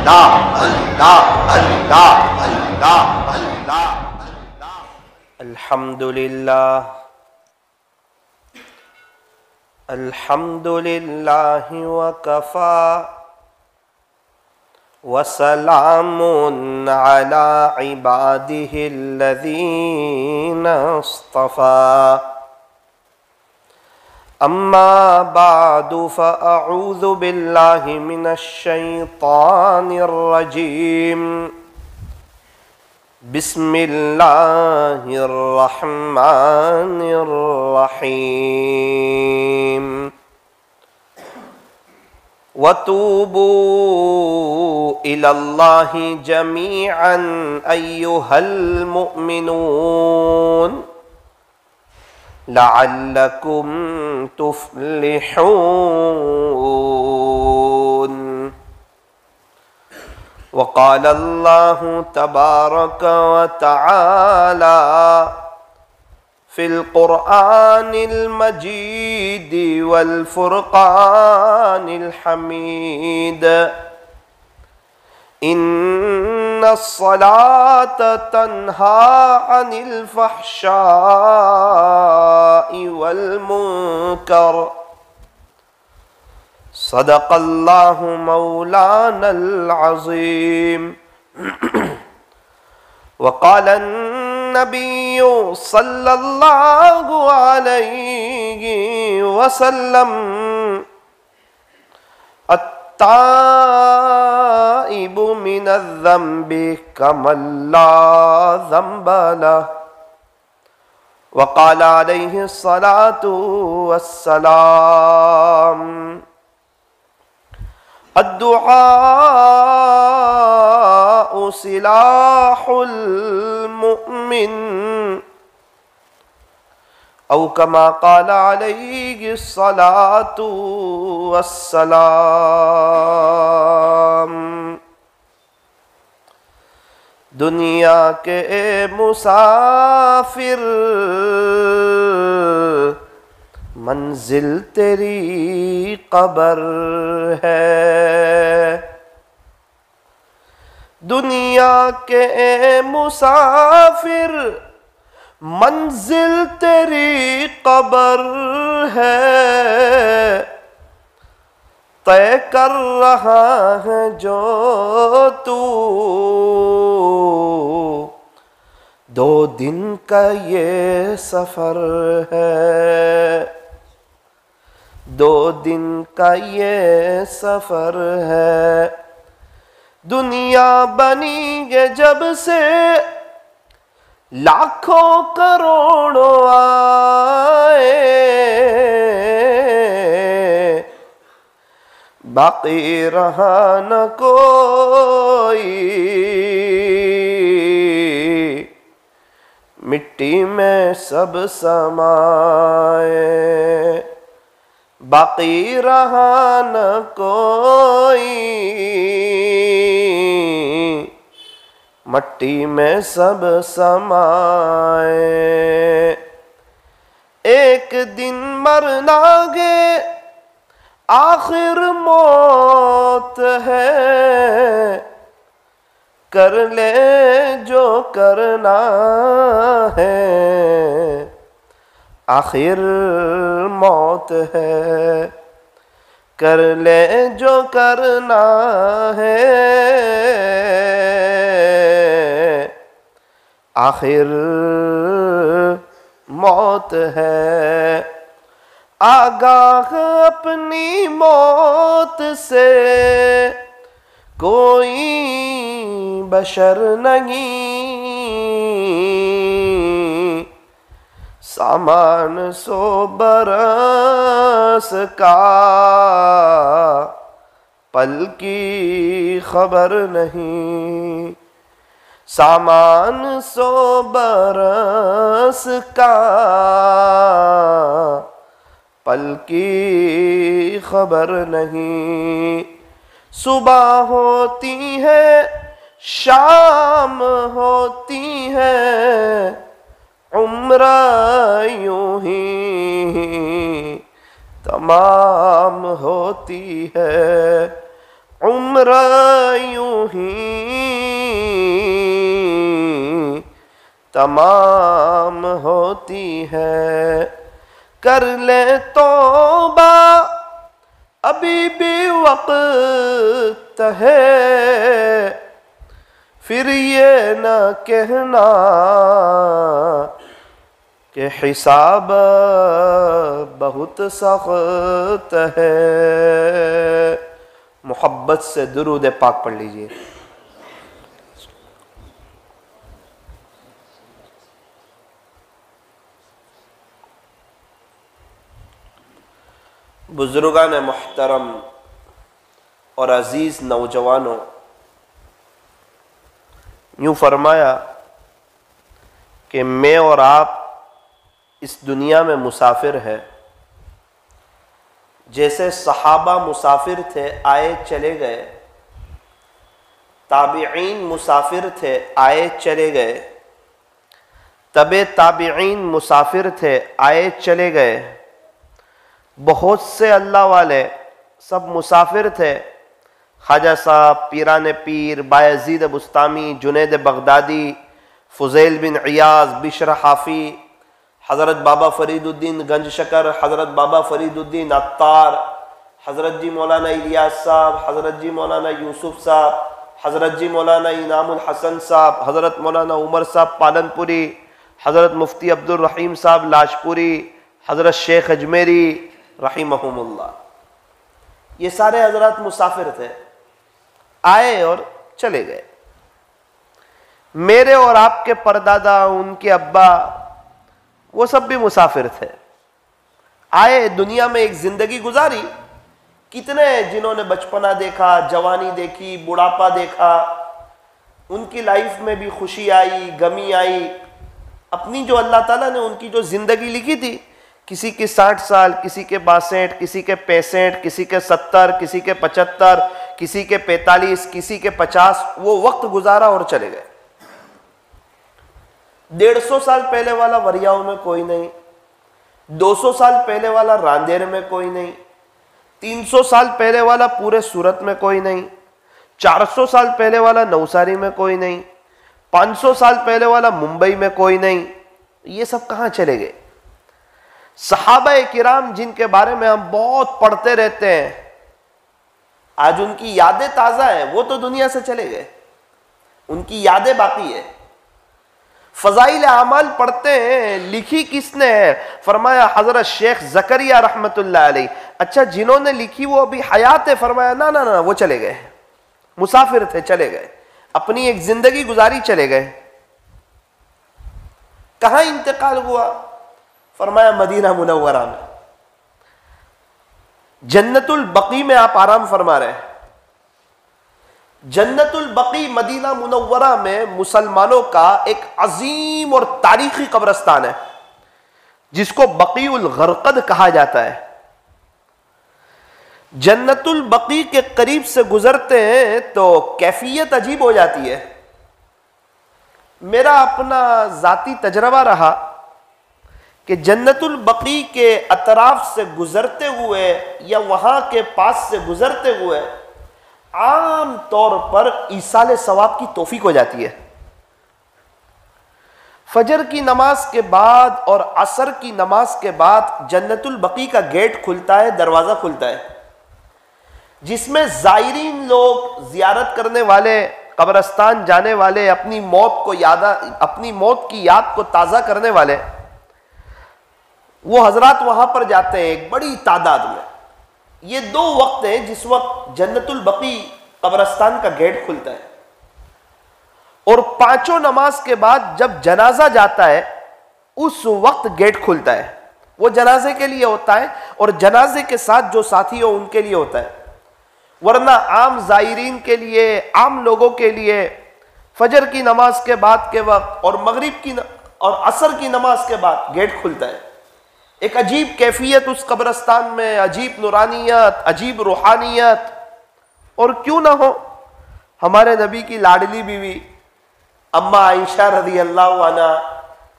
अल्लाह अल्लाह अल्लाह अल्लाह अल्लाह। अल्हम्दुलिल्लाह अल्हम्दुलिल्लाह वकफ़ा वसलामुन अला इबादिहिल्लज़ीना इस्तफ़ा। अम्मा बादु फ़अऊज़ु बिल्लाहि मिनश्शैतानिर्रजीम। बिस्मिल्लाहिर्रहमानिर्रहीम। वतूबू इलल्लाहि जमीअन अय्युहल मुअमिनून लअल्लकुम तुफ्लिहून। वक़ाल अल्लाहु तबारक व तआला फ़िल क़ुरआनिल मजीद वल फ़ुरक़ानिल हमीद। इन्नस्सलात तन्हा अनिल फ़हशाइ वल मुनकर। सदक़ल्लाहु मौलानल अज़ीम। वक़ाल नबिय्यु सल्लल्लाहु अलैहि वसल्लम अत्ताइबु मिनज़्ज़ंबि कमन ला ज़ंब लह। वक़ाल अलैहि अस्सलातु वस्सलाम अद्दुआउ सिलाहुल मुमिन औ कमा क़ाल अलैहि अस्सलातु वस्सलाम। दुनिया के मुसाफिर मंजिल तेरी कब्र है। दुनिया के मुसाफिर मंजिल तेरी कब्र है। तय कर रहा है जो तू दो दिन का ये सफर है। दो दिन का ये सफर है। दुनिया बनी है जब से लाखों करोड़ों आए। बाकी रहा न कोई मिट्टी में सब समाए। बाकी रहा न कोई मट्टी में सब समाए। एक दिन मरना गे आखिर मौत है। कर ले जो करना है आखिर मौत है। कर ले जो करना है आखिर मौत है। आगाह अपनी मौत से कोई बशर नहीं। सामान 100 बरस का पल की खबर नहीं। सामान 100 बरस का पल की खबर नहीं। सुबह होती है शाम होती है उम्र यूं ही तमाम होती है। उम्र उम्र यूं ही तमाम होती है, कर ले तौबा अभी भी वक्त है, फिर ये न कहना कि हिसाब बहुत सख्त है। मोहब्बत से दुरूद पाक पढ़ लीजिए। बुजुर्गान मुहतरम और अजीज नौजवानों, यूं फरमाया कि मैं और आप इस दुनिया में मुसाफिर है। जैसे सहाबा मुसाफिर थे, आए चले गए, ताबिईन मुसाफिर थे, आए चले गए, तबे ताबिईन मुसाफिर थे, आए चले गए। बहुत से अल्लाह वाले सब मुसाफिर थे। ख्वाजा साहब, पीरान पीर, बायजीद बुस्तामी, जुनैद बगदादी, फुज़ैल बिन इयाज, बिशर हाफी, हज़रत बाबा फरीदुद्दीन गंज शकर, हज़रत बाबा फरीदुद्दीन अत्तार, हज़रत जी मौलाना इलियास साहब, हज़रत जी मौलाना यूसुफ साहब, हज़रत जी मौलाना इनामुल हसन साहब, हज़रत मौलाना उमर साहब पालनपुरी, हज़रत मुफ्ती अब्दुल रहीम साहब लाजपुरी, हज़रत शेख अजमेरी रहीमहुमुल्लाह, ये सारे हज़रत मुसाफिर थे, आए और चले गए। मेरे और आपके परदादा, उनके अब्बा, वो सब भी मुसाफिर थे। आए, दुनिया में एक जिंदगी गुजारी। कितने जिन्होंने बचपना देखा, जवानी देखी, बुढ़ापा देखा, उनकी लाइफ में भी खुशी आई, गमी आई। अपनी जो अल्लाह ताला ने उनकी जो जिंदगी लिखी थी, किसी की 60 साल, किसी के 62, किसी के 65, किसी के 70, किसी के 75, किसी के 45, किसी के 50, वो वक्त गुजारा और चले गए। 150 साल पहले वाला वरियाओं में कोई नहीं, 200 साल पहले वाला रांदेर में कोई नहीं, 300 साल पहले वाला पूरे सूरत में कोई नहीं, 400 साल पहले वाला नवसारी में कोई नहीं, 500 साल पहले वाला मुंबई में कोई नहीं। ये सब कहां चले गए? सहाबा किराम जिनके बारे में हम बहुत पढ़ते रहते हैं, आज उनकी यादें ताजा हैं, वो तो दुनिया से चले गए, उनकी यादें बाकी है। फजाइल आमाल पढ़ते हैं, लिखी किसने है? फरमाया हजरत शेख जकरिया रहमतुल्लाह अलैह। अच्छा, जिन्होंने लिखी वो अभी हयात है? फरमाया ना ना ना, वो चले गए, मुसाफिर थे, चले गए, अपनी एक जिंदगी गुजारी, चले गए। कहां इंतकाल हुआ? फरमाया मदीना मुनव्वरा में, जन्नतुल बकी में आप आराम फरमा रहे हैं। जन्नतुल बकी मदीना मुनव्वरा में मुसलमानों का एक अजीम और तारीखी कब्रिस्तान है, जिसको बकीउल गरकद कहा जाता है। जन्नतुल बकी के करीब से गुजरते हैं तो कैफियत अजीब हो जाती है। मेरा अपना जाती तजरबा रहा कि जन्नतुल बकी के अतराफ से गुजरते हुए या वहां के पास से गुजरते हुए आम तौर पर ईसाले सवाब की तौफीक हो जाती है। फजर की नमाज के बाद और असर की नमाज के बाद जन्नतुल बकी का गेट खुलता है, दरवाजा खुलता है, जिसमें जायरीन लोग, जियारत करने वाले, कब्रिस्तान जाने वाले, अपनी मौत की याद को ताज़ा करने वाले, वो हजरात वहां पर जाते हैं एक बड़ी तादाद में। ये 2 वक्त हैं जिस वक्त जन्नतुल बकी कब्रिस्तान का गेट खुलता है, और 5 नमाज के बाद जब जनाजा जाता है उस वक्त गेट खुलता है। वो जनाजे के लिए होता है और जनाजे के साथ जो साथी हो उनके लिए होता है, वरना आम जायरीन के लिए, आम लोगों के लिए फजर की नमाज के बाद के वक्त और मगरिब की और असर की नमाज के बाद गेट खुलता है। एक अजीब कैफियत उस कब्रिस्तान में, अजीब नूरानियत, अजीब रूहानियत। और क्यों ना हो, हमारे नबी की लाडली बीवी अम्मा आयशा रज़ी अल्लाह अन्हा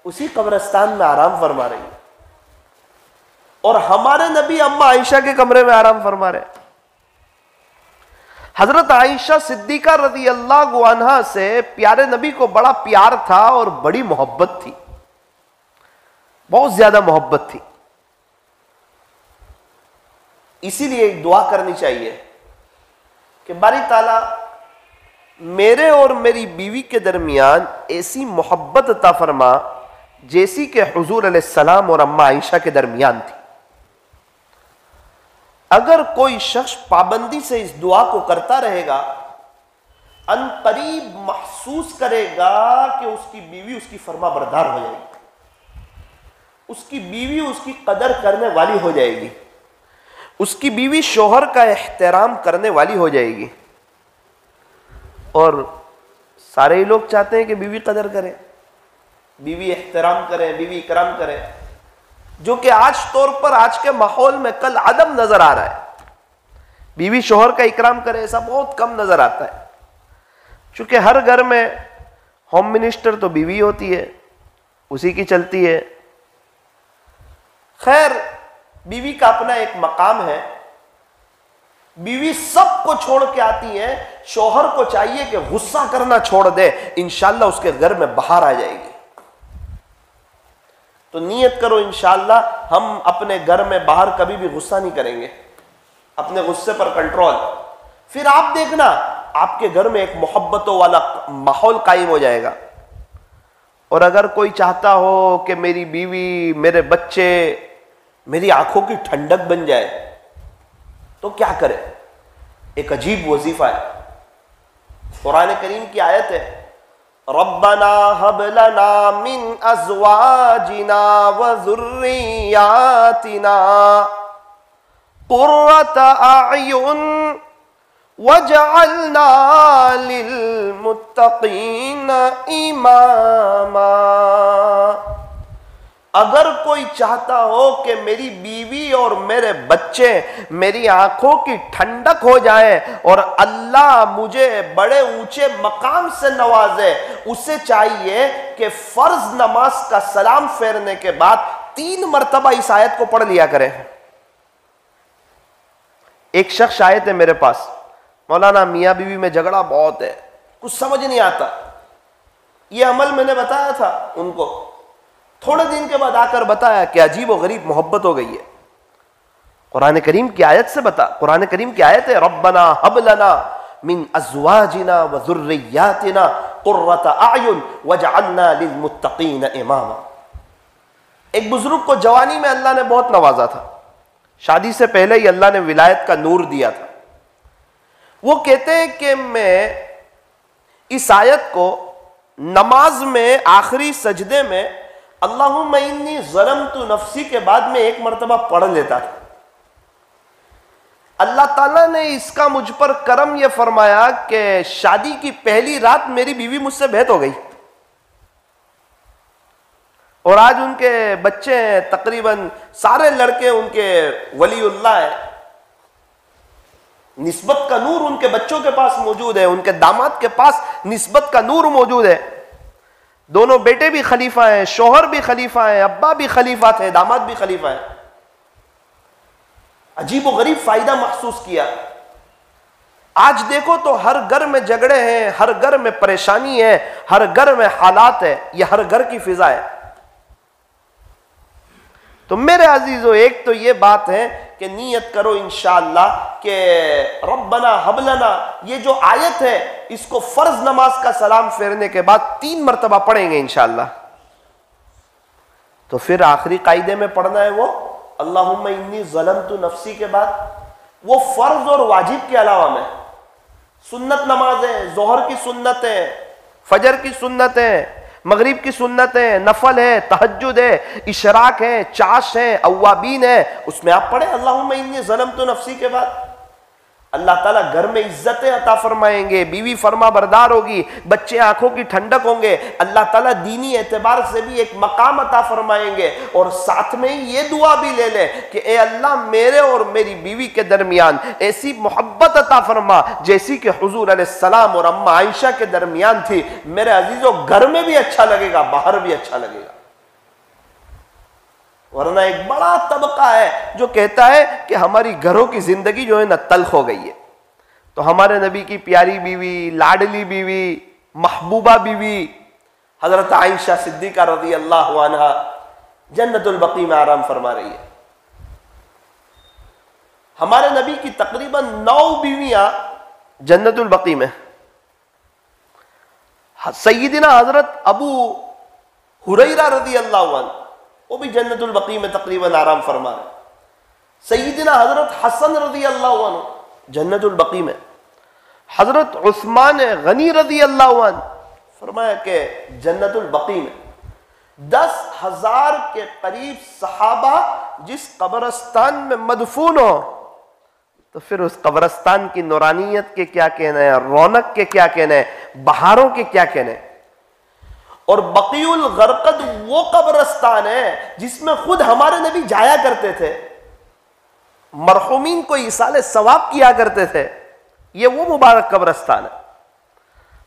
उसी कब्रिस्तान में आराम फरमा रही है, और हमारे नबी अम्मा आयशा के कमरे में आराम फरमा रहे। हजरत आयशा सिद्दीका रज़ी अल्लाह अन्हा से प्यारे नबी को बड़ा प्यार था और बड़ी मोहब्बत थी, बहुत ज्यादा मोहब्बत थी। इसीलिए एक दुआ करनी चाहिए कि बारी ताला मेरे और मेरी बीवी के दरमियान ऐसी मोहब्बत अता फरमा जैसी कि हुजूर अलैहिस्सलाम और अम्मा आयशा के दरमियान थी। अगर कोई शख्स पाबंदी से इस दुआ को करता रहेगा, अनकरीब महसूस करेगा कि उसकी बीवी उसकी फर्मा बरदार हो जाएगी, उसकी बीवी उसकी कदर करने वाली हो जाएगी, उसकी बीवी शोहर का एहतराम करने वाली हो जाएगी। और सारे ही लोग चाहते हैं कि बीवी कदर करे, बीवी एहतराम करे, बीवी इकराम करे, जो कि आज तौर पर आज के माहौल में कल अदम नजर आ रहा है। बीवी शोहर का इकराम करे ऐसा बहुत कम नजर आता है, क्योंकि हर घर में होम मिनिस्टर तो बीवी होती है, उसी की चलती है। खैर, बीवी का अपना एक मकाम है, बीवी सबको छोड़ के आती है, शोहर को चाहिए कि गुस्सा करना छोड़ दे, इंशाल्लाह उसके घर में बाहर आ जाएगी। तो नियत करो इंशाल्लाह हम अपने घर में बाहर कभी भी गुस्सा नहीं करेंगे, अपने गुस्से पर कंट्रोल। फिर आप देखना आपके घर में एक मोहब्बतों वाला माहौल कायम हो जाएगा। और अगर कोई चाहता हो कि मेरी बीवी, मेरे बच्चे मेरी आंखों की ठंडक बन जाए, तो क्या करे? एक अजीब वजीफा है, कुरान करीम की आयत है, रब्बना हब लना मिन अज़वाजिना व ज़ुर्रियातिना क़ुर्रत अयुन वजअलना लिल मुत्तक़ीन इमामा। अगर कोई चाहता हो कि मेरी बीवी और मेरे बच्चे मेरी आंखों की ठंडक हो जाए और अल्लाह मुझे बड़े ऊंचे मकाम से नवाजे, उसे चाहिए कि फर्ज नमाज का सलाम फेरने के बाद 3 मरतबा इस आयत को पढ़ लिया करें। एक शख्स आए थे मेरे पास, मौलाना मियाँ बीवी में झगड़ा बहुत है, कुछ समझ नहीं आता। ये अमल मैंने बताया था उनको, थोड़े दिन के बाद आकर बताया कि अजीब और गरीब मोहब्बत हो गई है। कुरान करीम की आयत से बता, कुरान करीम की आयत है, रब्बना हब लना मिन अज़वाजिना व ज़ुर्रियातिना क़ुर्रत अयुन वजअलना लिलमुत्तक़ीन इमामा। एक बुजुर्ग को जवानी में अल्लाह ने बहुत नवाजा था, शादी से पहले ही अल्लाह ने विलायत का नूर दिया था। वो कहते हैं कि मैं इस आयत को नमाज में आखिरी सजदे में अल्लाहुम्मा इन्नी ज़लमतु नफ्सी के बाद में 1 मरतबा पढ़ लेता था। अल्लाह ताला ने इसका मुझ पर करम यह फरमाया कि शादी की पहली रात मेरी बीवी मुझसे बेहद हो गई और आज उनके बच्चे हैं, तकरीबन सारे लड़के उनके वलीउल्लाह है। निस्बत का नूर उनके बच्चों के पास मौजूद है, उनके दामाद के पास निस्बत का नूर मौजूद है। दोनों बेटे भी खलीफा हैं, शोहर भी खलीफा हैं, अब्बा भी खलीफा थे, दामाद भी खलीफा है। अजीब व गरीब फायदा महसूस किया। आज देखो तो हर घर में झगड़े हैं, हर घर में परेशानी है, हर घर में हालात है, यह हर घर की फिजा है। तो मेरे अजीजों, एक तो ये बात है कि नियत करो इंशाअल्लाह कि रब्बना हब लना, ये जो आयत है इसको फर्ज नमाज का सलाम फेरने के बाद 3 मरतबा पढ़ेंगे इंशाअल्लाह। तो फिर आखिरी कायदे में पढ़ना है वो अल्लाहुम्मा इन्नी ज़लमतु नफ्सी के बाद, वो फर्ज और वाजिब के अलावा में सुन्नत नमाज है, जोहर की सुन्नत है, फजर की सुन्नत है, मगरिब की सुन्नत है, नफल है, तहज्जुद है, इशराक है, चाश है, अव्वाबीन है, उसमें आप पढ़े अल्लाहुम्मा इन्नी ज़लमतु नफ्सी के बाद। अल्लाह ताला घर में इज्जतें अता फरमाएंगे, बीवी फरमा बरदार होगी, बच्चे आंखों की ठंडक होंगे, अल्लाह ताला दीनी एतबार से भी एक मकाम अता फरमाएंगे। और साथ में ही ये दुआ भी ले ले कि ए अल्लाह मेरे और मेरी बीवी के दरमियान ऐसी मोहब्बत अता फरमा जैसी कि हुजूर अलैहिस्सलाम और अम्मा आयशा के दरमियान थी। मेरे अजीजों, घर में भी अच्छा लगेगा, बाहर भी अच्छा लगेगा। वरना एक बड़ा तबका है जो कहता है कि हमारी घरों की जिंदगी जो है ना तल्ख हो गई है। तो हमारे नबी की प्यारी बीवी, लाडली बीवी, महबूबा बीवी हजरत आयशा सिद्दीका रज़ी अल्लाह अन्हा जन्नतुल बकी में आराम फरमा रही है। हमारे नबी की तकरीबन 9 बीवियां जन्नतुल बकी में। सय्यिदना हजरत अबू हुरैरा रज़ी अल्लाह अन्हु वो भी जन्नतुल बकी में तकरीबन आराम फरमा रहे। सय्यिदना हजरत हसन रज़ी अल्लाह अन्हु जन्नतुल बकी में। हजरत उस्मान गनी रज़ी अल्लाह अन्हु फरमाया कि जन्नतुल बकी में 10,000 के करीब सहाबा जिस कब्रिस्तान में मदफून हो, तो फिर उस कब्रिस्तान की नूरानियत के क्या कहना है, रौनक के क्या कहना है, बहारों के क्या कहना है। और बकीउल गरकद वो कब्रिस्तान है जिसमें खुद हमारे नबी जाया करते थे, मरहुमीन को इसाले सवाब किया करते थे। ये वो मुबारक कब्रिस्तान है।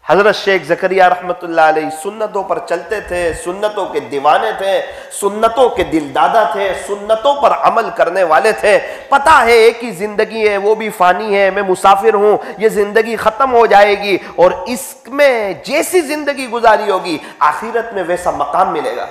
हजरत शेख ज़करिया रहमतुल्लाह अलैह सुन्नतों पर चलते थे, सुन्नतों के दीवाने थे, सुन्नतों के दिलदादा थे, सुन्नतों पर अमल करने वाले थे। पता है एक ही जिंदगी है, वो भी फानी है, मैं मुसाफिर हूं, ये जिंदगी खत्म हो जाएगी और इसमें जैसी जिंदगी गुजारी होगी आखिरत में वैसा मकाम मिलेगा।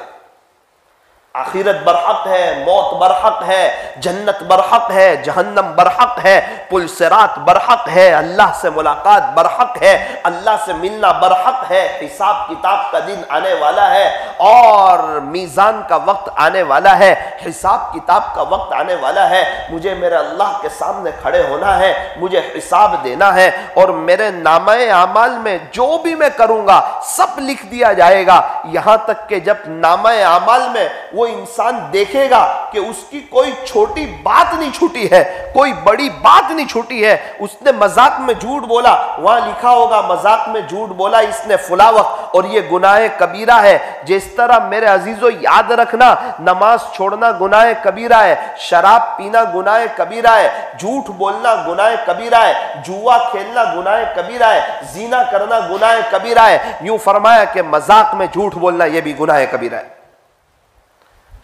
आखिरत बरहक है, मौत बरहक है, जन्नत बरहक है, जहन्नम बरहक है, पुल सिरात बरहक है, अल्लाह से मुलाकात बरहक है, अल्लाह से मिलना बरहक है, हिसाब किताब का दिन आने वाला है और मीज़ान का वक्त आने वाला है, हिसाब किताब का वक्त आने वाला है। मुझे मेरे अल्लाह के सामने खड़े होना है, मुझे हिसाब देना है और मेरे नामे आमाल में जो भी मैं करूंगा सब लिख दिया जाएगा। यहां तक कि जब नामे आमाल में वो इंसान देखेगा कि उसकी कोई छोटी बात नहीं छूटी है, कोई बड़ी बात नहीं छूटी है, उसने मजाक में झूठ बोला, वहां लिखा होगा मजाक में झूठ बोला इसने फुला वक्त और ये गुनाह कबीरा है। जिस तरह मेरे अजीजों याद रखना, नमाज छोड़ना गुनाह कबीरा है, शराब पीना गुनाह कबीरा है, झूठ बोलना गुनाह कबीरा है, जुआ खेलना गुनाह कबीरा है, जीना करना गुनाह कबीरा है। यूं फरमाया कि मजाक में झूठ बोलना यह भी गुनाह कबीरा है।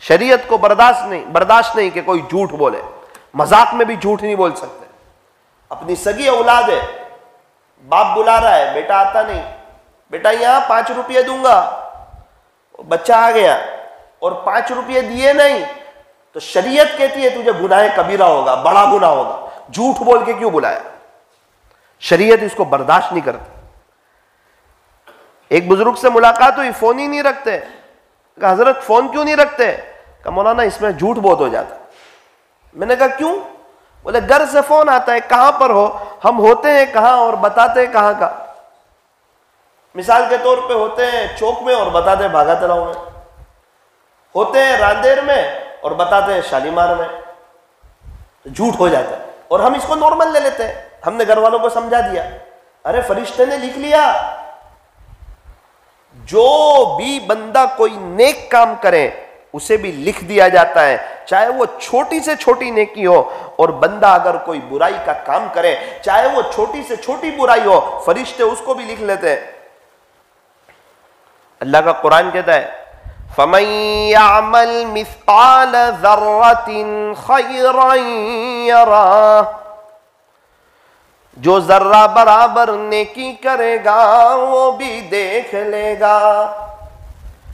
शरीयत को बर्दाश्त नहीं कि कोई झूठ बोले, मजाक में भी झूठ नहीं बोल सकते। अपनी सगी औलाद है, बाप बुला रहा है, बेटा आता नहीं, बेटा यहां 5 रुपये दूंगा, बच्चा आ गया और 5 रुपये दिए नहीं, तो शरीयत कहती है तुझे गुनाह कबीरा होगा, बड़ा गुनाह होगा। झूठ बोल के क्यों बुलाया? शरीयत इसको बर्दाश्त नहीं करती। एक बुजुर्ग से मुलाकात हुई, फोन ही नहीं रखते। कहा हजरत फोन क्यों नहीं रखते? कहा मौलाना इसमें झूठ बहुत हो जाता। मैंने कहा क्यों? बोले घर से फोन आता है, कहां पर हो, हम होते हैं कहां और बताते हैं कहां का। मिसाल के तौर पे होते हैं चौक में और बताते हैं भागा तलाव में, होते हैं रांदेर में और बताते हैं शालीमार में। तो झूठ हो जाता है और हम इसको नॉर्मल ले लेते हैं। हमने घर वालों को समझा दिया, अरे फरिश्ते ने लिख लिया, जो भी बंदा कोई नेक काम करे उसे भी लिख दिया जाता है, चाहे वो छोटी से छोटी नेकी हो। और बंदा अगर कोई बुराई का काम करे, चाहे वो छोटी से छोटी बुराई हो, फरिश्ते उसको भी लिख लेते हैं। अल्लाह का कुरान कहता है फमन यअमल मिस्काल ज़र्रतिन खैरन यरा, जो जर्रा बराबर नेकी करेगा वो भी देख लेगा।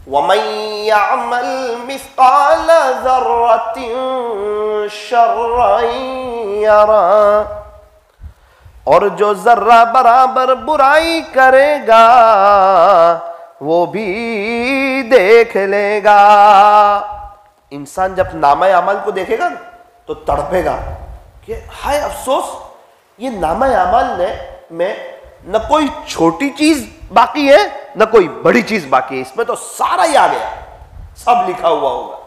वमन यअमल मिस्काल ज़र्रतिन शर्रन यरा, और जो जर्रा बराबर बुराई करेगा वो भी देख लेगा। इंसान जब नामा अमल को देखेगा ना तो तड़पेगा कि हाय अफसोस, ये नामा अमल में न कोई छोटी चीज बाकी है न कोई बड़ी चीज बाकी है, इसमें तो सारा ही आ गया, सब लिखा हुआ होगा।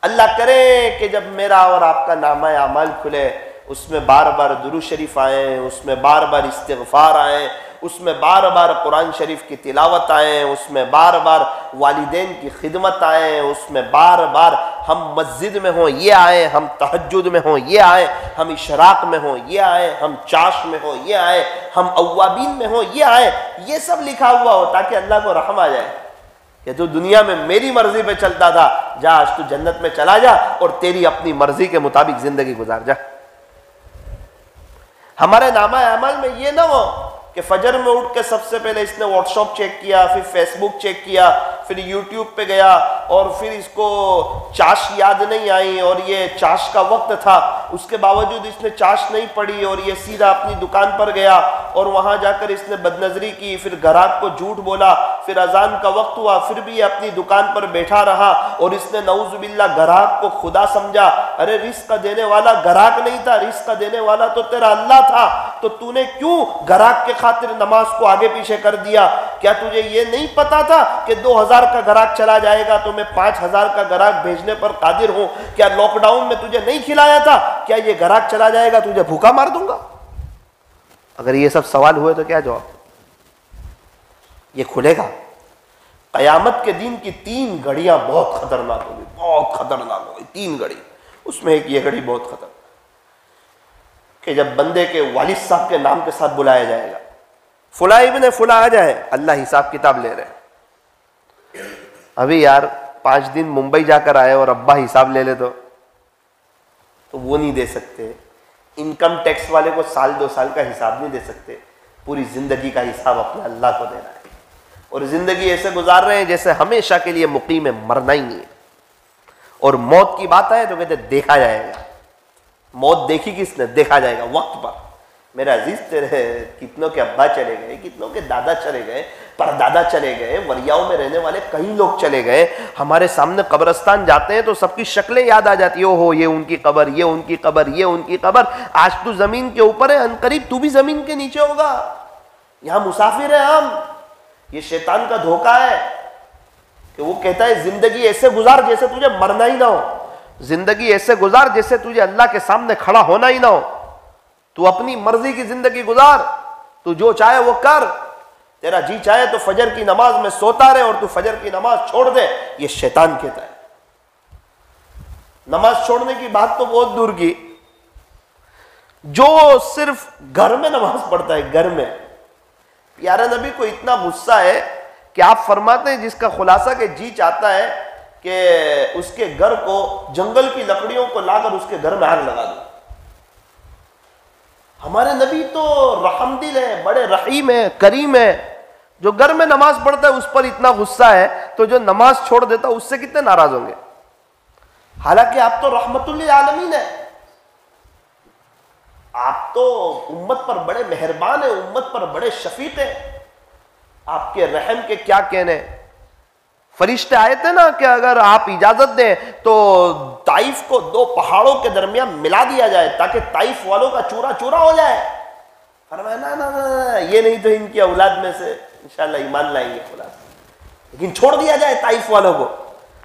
अल्लाह करे कि जब मेरा और आपका नामा अमल खुले, उसमें बार बार दुरूद शरीफ आए, उसमें बार बार इस्तिग़फ़ार आए, उसमें बार बार कुरान शरीफ की तिलावत आए, उसमें बार बार वालिदैन की खिदमत आए, उसमें बार बार हम मस्जिद में हों ये आए, हम तहज्जुद में हों ये आए, हम इशराक में हों ये आए, हम चाश में हों ये आए, हम अव्वाबीन में हों ये आए। ये सब लिखा हुआ हो ताकि अल्लाह को रहम आ जाए कि तू दुनिया में मेरी मर्जी पे चलता था, जा आज तू जन्नत में चला जा और तेरी अपनी मर्जी के मुताबिक जिंदगी गुजार जा। हमारे नामा अमल में ये ना हो कि फजर में उठ के सबसे पहले इसने व्हाट्सएप चेक किया, फिर फेसबुक चेक किया, फिर यूट्यूब पे गया और फिर इसको चाश याद नहीं आई और ये चाश का वक्त था, उसके बावजूद इसने चाश नहीं पड़ी और ये सीधा अपनी दुकान पर गया और वहां जाकर इसने बदनजरी की, फिर ग्राहक को झूठ बोला, फिर अजान का वक्त हुआ, फिर भी ये अपनी दुकान पर बैठा रहा और इसने नऊजुबिल्ला ग्राहक को खुदा समझा। अरे रिस्क देने वाला ग्राहक नहीं था, रिस्क देने वाला तो तेरा अल्लाह था, तो तूने क्यों ग्राहक के खातिर नमाज को आगे पीछे कर दिया? क्या तुझे ये नहीं पता था कि 2000 का ग्राहक चला जाएगा तो मैं 5000 का ग्राहक भेजने पर कादिर हूं? क्या लॉकडाउन में तुझे नहीं खिलाया था? क्या ये ग्राहक चला जाएगा तुझे भूखा मार दूंगा? अगर ये सब सवाल हुए तो क्या जवाब? ये खुलेगा। कयामत के दिन की 3 घड़ियां बहुत खतरनाक होगी, बहुत खतरनाक होगी 3 घड़ी। उसमें एक ये घड़ी बहुत खतरनाक कि जब बंदे के वालिद साहब के नाम के साथ बुलाया जाएगा, फुला इब्ने फुला आ जाए, अल्लाह हिसाब किताब ले रहे। अभी यार 5 दिन मुंबई जाकर आए और अब्बा हिसाब ले ले तो वो नहीं दे सकते। इनकम टैक्स वाले को साल 2 साल का हिसाब नहीं दे सकते, पूरी जिंदगी का हिसाब अपने अल्लाह को देना है। और जिंदगी ऐसे गुजार रहे हैं जैसे हमेशा के लिए मुकीम है, मरना ही नहीं है। और मौत की बात है तो कहते देखा जाएगा। मौत देखी किसने? देखा जाएगा वक्त पर। मेरे अजीज तेरे कितनों के अब्बा चले गए, कितनों के दादा चले गए, परदादा चले गए, वरियाओं में रहने वाले कई लोग चले गए। हमारे सामने कब्रिस्तान जाते हैं तो सबकी शक्लें याद आ जाती है। ओहो ये उनकी कब्र, ये उनकी कब्र, ये उनकी कब्र। आज तू जमीन के ऊपर है, अनकरीब तू भी जमीन के नीचे होगा। यहां मुसाफिर है हम। ये शैतान का धोखा है कि वो कहता है जिंदगी ऐसे गुजार जैसे तुझे मरना ही ना हो, जिंदगी ऐसे गुजार जैसे तुझे अल्लाह के सामने खड़ा होना ही ना हो। तू अपनी मर्जी की जिंदगी गुजार, तू जो चाहे वो कर। तेरा जी चाहे तो फजर की नमाज में सोता रहे और तू फजर की नमाज छोड़ दे, ये शैतान कहता है। नमाज छोड़ने की बात तो बहुत दूर की, जो सिर्फ घर में नमाज पढ़ता है, घर में, प्यारे नबी को इतना गुस्सा है कि आप फरमाते हैं जिसका खुलासा के जी चाहता है कि उसके घर को, जंगल की लकड़ियों को लाकर उसके घर में आग लगा दो। हमारे नबी तो रहमदिल है, बड़े रहीम है, करीम है। जो घर में नमाज पढ़ता है उस पर इतना गुस्सा है, तो जो नमाज छोड़ देता है उससे कितने नाराज होंगे? हालांकि आप तो रहमतुल्लिल आलमीन है, आप तो उम्मत पर बड़े मेहरबान है, उम्मत पर बड़े शफीक है। आपके रहम के क्या कहने। फरिश्ते आए थे ना कि अगर आप इजाजत दें तो ताइफ को 2 पहाड़ों के दरमियान मिला दिया जाए ताकि ताइफ वालों का चूरा चूरा हो जाए। फरमाया ना ना ना, ये नहीं तो इनकी औलाद में से इंशाल्लाह ईमान लाएंगे औलाद, लेकिन छोड़ दिया जाए ताइफ वालों को।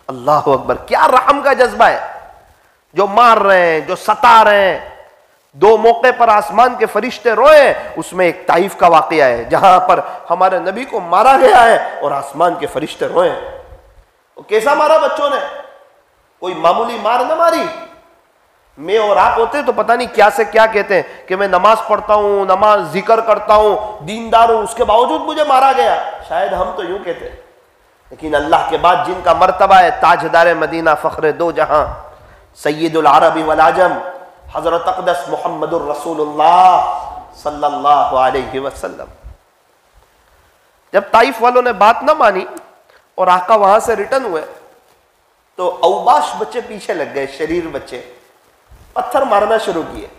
अल्लाह अकबर, क्या रहम का जज्बा है। जो मार रहे हैं, जो सता रहे हैं, 2 मौके पर आसमान के फरिश्ते रोए, उसमें एक ताइफ का वाकया है जहां पर हमारे नबी को मारा गया है और आसमान के फरिश्ते रोए। वो कैसा मारा बच्चों ने? कोई मामूली मार न मारी। मैं और आप होते तो पता नहीं क्या से क्या कहते हैं कि मैं नमाज पढ़ता हूं, नमाज जिक्र करता हूं, दीनदार हूं, उसके बावजूद मुझे मारा गया। शायद हम तो यूं कहते हैं, लेकिन अल्लाह के बाद जिनका मर्तबा है ताजदार मदीना, फख्र दो जहां, सय्यदुल अरबी वल आजम, हजरत अक़दस मुहम्मदुर रसूलुल्लाह सल्लल्लाहु अलैहि वसल्लम। जब ताइफ वालों ने बात ना मानी और आका वहां से रिटर्न हुए तो औबाश बच्चे पीछे लग गए, शरीर बच्चे पत्थर मारना शुरू किए।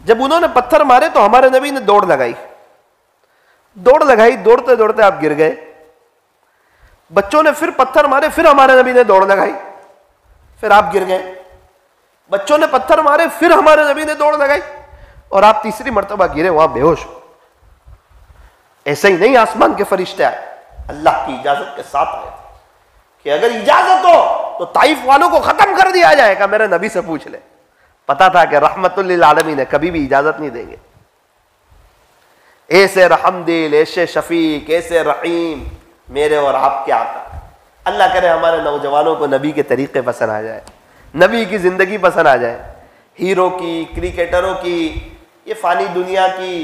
जब उन्होंने पत्थर मारे तो हमारे नबी ने दौड़ लगाई, दौड़ते दौड़ते आप गिर गए। बच्चों ने फिर पत्थर मारे, फिर हमारे नबी ने दौड़ लगाई, फिर आप गिर गए। बच्चों ने पत्थर मारे, फिर हमारे नबी ने दौड़ लगाई और आप तीसरी मर्तबा गिरे, वहां बेहोश हो। ऐसे ही नहीं आसमान के फरिश्ते आए, अल्लाह की इजाजत के साथ आए कि अगर इजाजत हो तो ताइफ वालों को खत्म कर दिया जाएगा। मेरे नबी से पूछ ले, पता था कि रहमतुल्लिल आलमीन है, कभी भी इजाजत नहीं देंगे। ऐसे रहमदिल, ऐसे शफीक, ऐसे रहीम मेरे और आपके आका। अल्लाह करे हमारे नौजवानों को नबी के तरीके पसंद आ जाए, नबी की जिंदगी पसंद आ जाए। हीरो की, क्रिकेटरों की, ये फानी दुनिया की,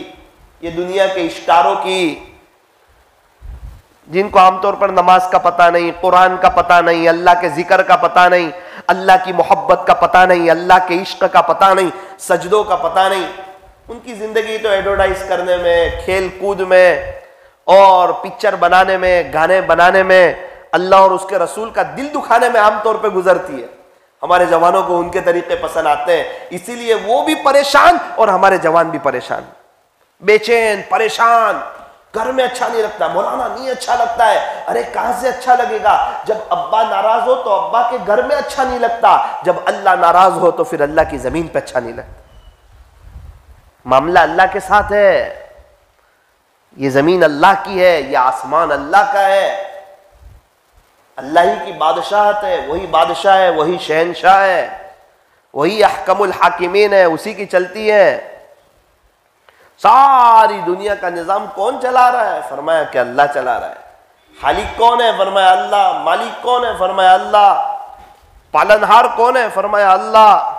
ये दुनिया के स्टारों की, जिनको आमतौर पर नमाज का पता नहीं, कुरान का पता नहीं, अल्लाह के जिक्र का पता नहीं, अल्लाह की मोहब्बत का पता नहीं, अल्लाह के इश्क का पता नहीं, सजदों का पता नहीं, उनकी जिंदगी तो एडवर्टाइज करने में, खेल कूद में और पिक्चर बनाने में, गाने बनाने में, अल्लाह और उसके रसूल का दिल दुखाने में आमतौर पे गुजरती है। हमारे जवानों को उनके तरीके पसंद आते हैं, इसीलिए वो भी परेशान और हमारे जवान भी परेशान, बेचैन, परेशान। घर में अच्छा नहीं लगता, मौलाना नहीं अच्छा लगता है। अरे कहां से अच्छा लगेगा? जब अब्बा नाराज हो तो अब्बा के घर में अच्छा नहीं लगता, जब अल्लाह नाराज हो तो फिर अल्लाह की जमीन पे अच्छा नहीं लगता। मामला अल्लाह के साथ है। ये जमीन अल्लाह की है, यह आसमान अल्लाह का है, अल्लाह ही की बादशाहत है। वही बादशाह है, वही शहनशाह है, वही अहकमुल हाकिमीन है, उसी की चलती है। सारी दुनिया का निजाम कौन चला रहा है? फरमाया कि अल्लाह चला रहा है। खालिक कौन है? फरमाया अल्लाह। मालिक कौन है? फरमाया अल्लाह। पालनहार कौन है? फरमाया अल्लाह।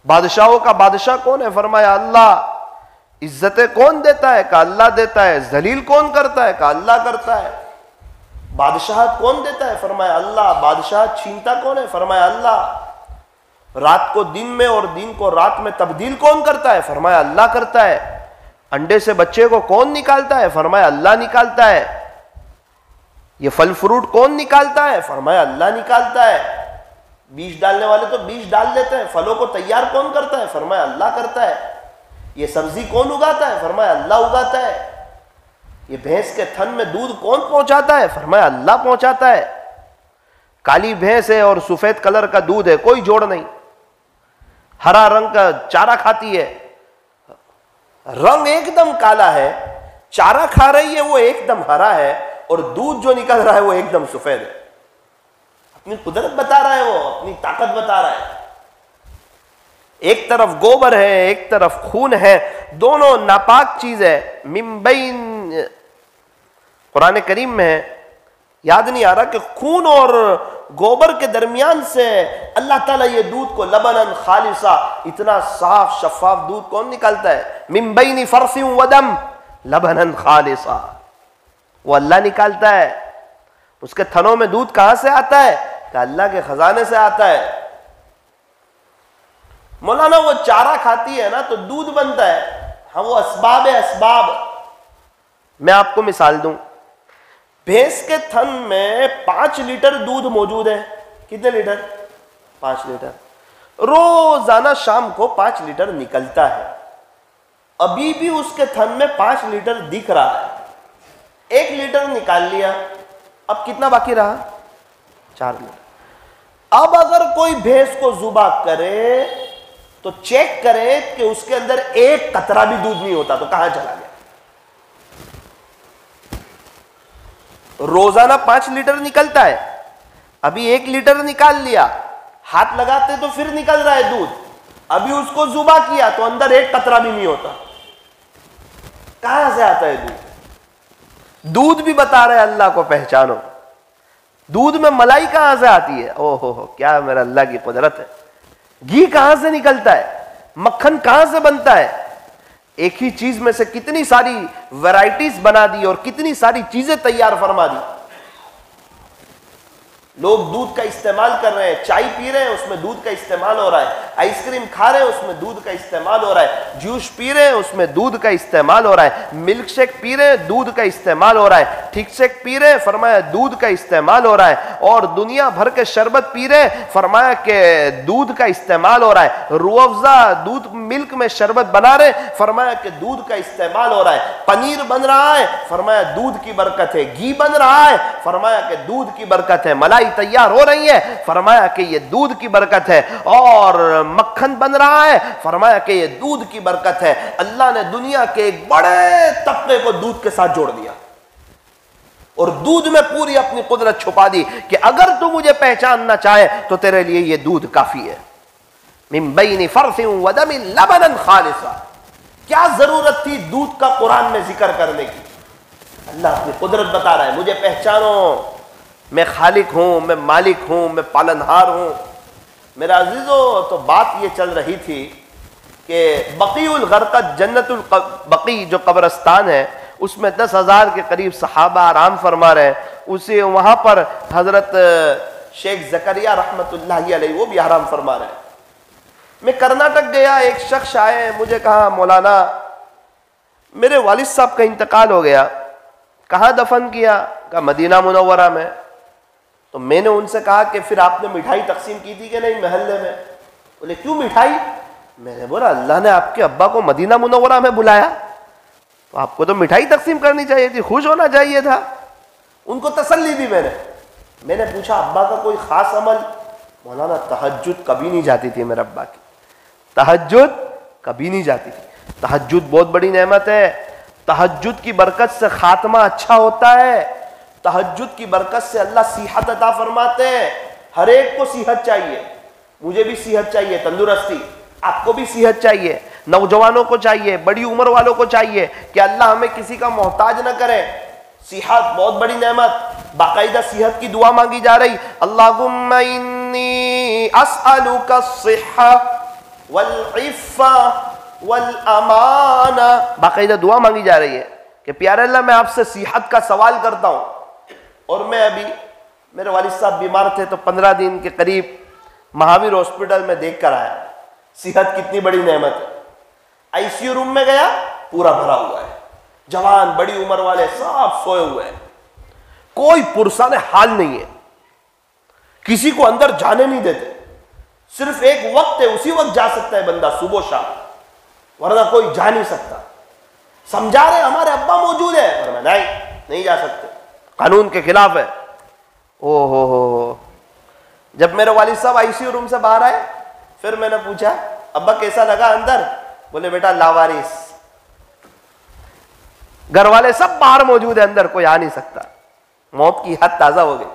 बादशाहों का बादशाह कौन है? फरमाया अल्लाह। इज्जतें कौन देता है? का अल्लाह देता है। जलील कौन करता है? का अल्लाह करता है। बादशाहत कौन देता है? फरमाया अल्लाह। बादशाहत छीनता कौन है? फरमाया अल्लाह। रात को दिन में और दिन को रात में तब्दील कौन करता है? फरमाया अल्लाह करता है। अंडे से बच्चे को कौन निकालता है? फरमाया अल्लाह निकालता है। ये फल फ्रूट कौन निकालता है? फरमाया अल्लाह निकालता है। बीज डालने वाले तो बीज डाल देते हैं, फलों को तैयार कौन करता है? फरमाया अल्लाह करता है। ये सब्जी कौन उगाता है? फरमाया अल्लाह उगाता है। ये भैंस के थन में दूध कौन पहुंचाता है? फरमाया अल्लाह पहुंचाता है। काली भैंस है और सफेद कलर का दूध है, कोई जोड़ नहीं। हरा रंग का चारा खाती है, रंग एकदम काला है, चारा खा रही है वो एकदम हरा है, और दूध जो निकल रहा है वो एकदम सफेद है। अपनी कुदरत बता रहा है, वो अपनी ताकत बता रहा है। एक तरफ गोबर है, एक तरफ खून है, दोनों नापाक चीज है। मिम्बैन कुरान करीम में है, याद नहीं आ रहा कि खून और गोबर के दरमियान से अल्लाह ताला ये दूध को लबनन खालिसा, इतना साफ शफाफ दूध कौन निकालता है? मिम्बैन फरसिन वदम लबनन खालिसा, वो अल्लाह निकालता है। उसके थनों में दूध कहां से आता है? कि अल्लाह के खजाने से आता है। मौलाना वो चारा खाती है ना तो दूध बनता है। हाँ, वो असबाब है, असबाब। मैं आपको मिसाल दूं, भैंस के थन में 5 लीटर दूध मौजूद है। कितने लीटर? 5 लीटर। रोजाना शाम को 5 लीटर निकलता है। अभी भी उसके थन में 5 लीटर दिख रहा है। 1 लीटर निकाल लिया, अब कितना बाकी रहा? 4 लीटर। अब अगर कोई भैंस को जुबा करे तो चेक करें कि उसके अंदर एक कतरा भी दूध नहीं होता, तो कहां चला गया? रोजाना 5 लीटर निकलता है, अभी 1 लीटर निकाल लिया, हाथ लगाते तो फिर निकल रहा है दूध। अभी उसको जुबा किया तो अंदर एक कतरा भी नहीं होता। कहां से आता है दूध? दूध भी बता रहे अल्लाह को पहचानो। दूध में मलाई कहां से आती है? ओहो हो, क्या मेरा अल्लाह की कुदरत है। घी कहां से निकलता है? मक्खन कहां से बनता है? एक ही चीज में से कितनी सारी वैरायटीज बना दी और कितनी सारी चीजें तैयार फरमा दी। लोग दूध का इस्तेमाल कर रहे हैं, चाय पी रहे हैं उसमें दूध का इस्तेमाल हो रहा है, आइसक्रीम खा रहे हैं उसमें दूध का इस्तेमाल हो रहा है, जूस पी रहे हैं उसमें दूध का इस्तेमाल हो रहा है, मिल्क शेक पी रहे हैं दूध का इस्तेमाल हो रहा है, ठीक शेक पी रहे हैं फरमाया दूध का इस्तेमाल हो रहा है, और दुनिया भर के शरबत पी रहे हैं फरमाया कि दूध का इस्तेमाल हो रहा है, रूह अफ़ज़ा दूध मिल्क में शरबत बना रहे फरमाया कि दूध का इस्तेमाल हो रहा है, पनीर बन रहा है फरमाया दूध की बरकत है, घी बन रहा है फरमाया कि दूध की बरकत है, मलाई तैयार हो रही है फरमाया कि ये दूध की बरकत है, और मक्खन बन रहा है फरमाया कि ये दूध की बरकत है। अल्लाह ने दुनिया के एक बड़े तबके को दूध के साथ जोड़ दिया और दूध में पूरी अपनी कुदरत छुपा दी कि अगर तू मुझे पहचानना चाहे तो तेरे लिए ये दूध काफी है। मिन बैनि फरसिन व दमिन लबनन खालिसा। क्या जरूरत थी दूध का कुरान में जिक्र करने की? अल्लाह अपनी कुदरत बता रहा है, मुझे पहचानो, मैं खालिक हूं, मैं मालिक हूं, मैं पालनहार हूं। मेरा अजीजों, तो बात ये चल रही थी कि बकीउल गरक़द जन्नतुल बकी जो कब्रस्तान है उसमें 10,000 के करीब सहाबा आराम फरमा रहे हैं। उसे वहां पर हजरत शेख ज़करिया रहमतुल्लाहि अलैहि वो भी आराम फरमा रहे हैं। मैं कर्नाटक गया, एक शख्स आए, मुझे कहा मौलाना मेरे वालिद साहब का इंतकाल हो गया, कहाँ दफन किया? कहा मदीना मुनव्वरा में। तो मैंने उनसे कहा कि फिर आपने मिठाई तकसीम की थी कि नहीं महल्ले में? बोले क्यों मिठाई? मैंने बोला अल्लाह ने आपके अब्बा को मदीना मुनव्वरा में बुलाया तो आपको तो मिठाई तकसीम करनी चाहिए थी, खुश होना चाहिए था। उनको तसल्ली दी मैंने पूछा अब्बा का कोई खास अमल? मौलाना तहज्जुद कभी नहीं जाती थी मेरे अब्बा की, तहज्जुद कभी नहीं जाती थी। तहज्जुद बहुत बड़ी नेमत है। तहज्जुद की बरकत से खात्मा अच्छा होता है। तहज्जुद की बरकत से अल्लाह सेहत अता फरमाते हैं। हर एक को सेहत चाहिए, मुझे भी सेहत चाहिए, तंदुरुस्ती, आपको भी सेहत चाहिए, नौजवानों को चाहिए, बड़ी उम्र वालों को चाहिए कि अल्लाह हमें किसी का मोहताज न करे। सेहत बहुत बड़ी नेमत, बाकायदा सेहत की दुआ मांगी जा रही। अल्लाहुम्मा इन्नी अस्अलुका अस्सिहा वल इफ़्फ़ा वल अमाना, बाकायदा दुआ मांगी जा रही है कि प्यारे अल्लाह मैं आपसे सेहत का सवाल करता हूं। और मैं अभी, मेरे वालिद साहब बीमार थे तो 15 दिन के करीब महावीर हॉस्पिटल में देख कर आया। सेहत कितनी बड़ी नेमत है। आईसीयू रूम में गया, पूरा भरा हुआ है, जवान बड़ी उम्र वाले सब सोए हुए हैं, कोई पुरसान हाल नहीं है, किसी को अंदर जाने नहीं देते। सिर्फ एक वक्त है, उसी वक्त जा सकता है बंदा, सुबह शाम, वरना कोई जा नहीं सकता। समझा रहे हमारे अब्बा मौजूद है, वरना नहीं जा सकते, कानून के खिलाफ है। ओ हो। जब मेरे वालिद साहब आईसीयू रूम से बाहर आए, फिर मैंने पूछा अब्बा कैसा लगा अंदर? बोले बेटा लावारिस, घर वाले सब बाहर मौजूद है, अंदर कोई आ नहीं सकता। मौत की हद ताजा हो गई,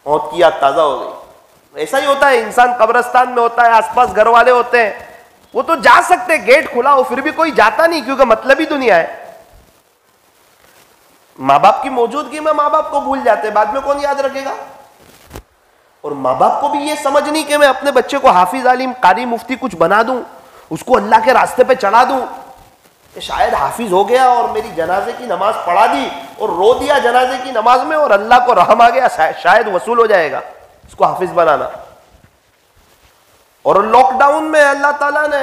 मौत की हद ताजा हो गई। ऐसा ही होता है, इंसान कब्रिस्तान में होता है, आसपास घर वाले होते हैं, वो तो जा सकते, गेट खुला हो, फिर भी कोई जाता नहीं, क्योंकि मतलब ही दुनिया है। माँ बाप की मौजूदगी में माँ बाप को भूल जाते, बाद में कौन याद रखेगा? और माँ बाप को भी ये समझ नहीं कि मैं अपने बच्चे को हाफिज, आलिम, कारी, मुफ्ती कुछ बना दूं, उसको अल्लाह के रास्ते पे चढ़ा दूं, कि शायद हाफिज हो गया और मेरी जनाजे की नमाज पढ़ा दी और रो दिया जनाजे की नमाज में और अल्लाह को रहम आ गया, शायद वसूल हो जाएगा, इसको हाफिज बनाना। और लॉकडाउन में अल्लाह ताला ने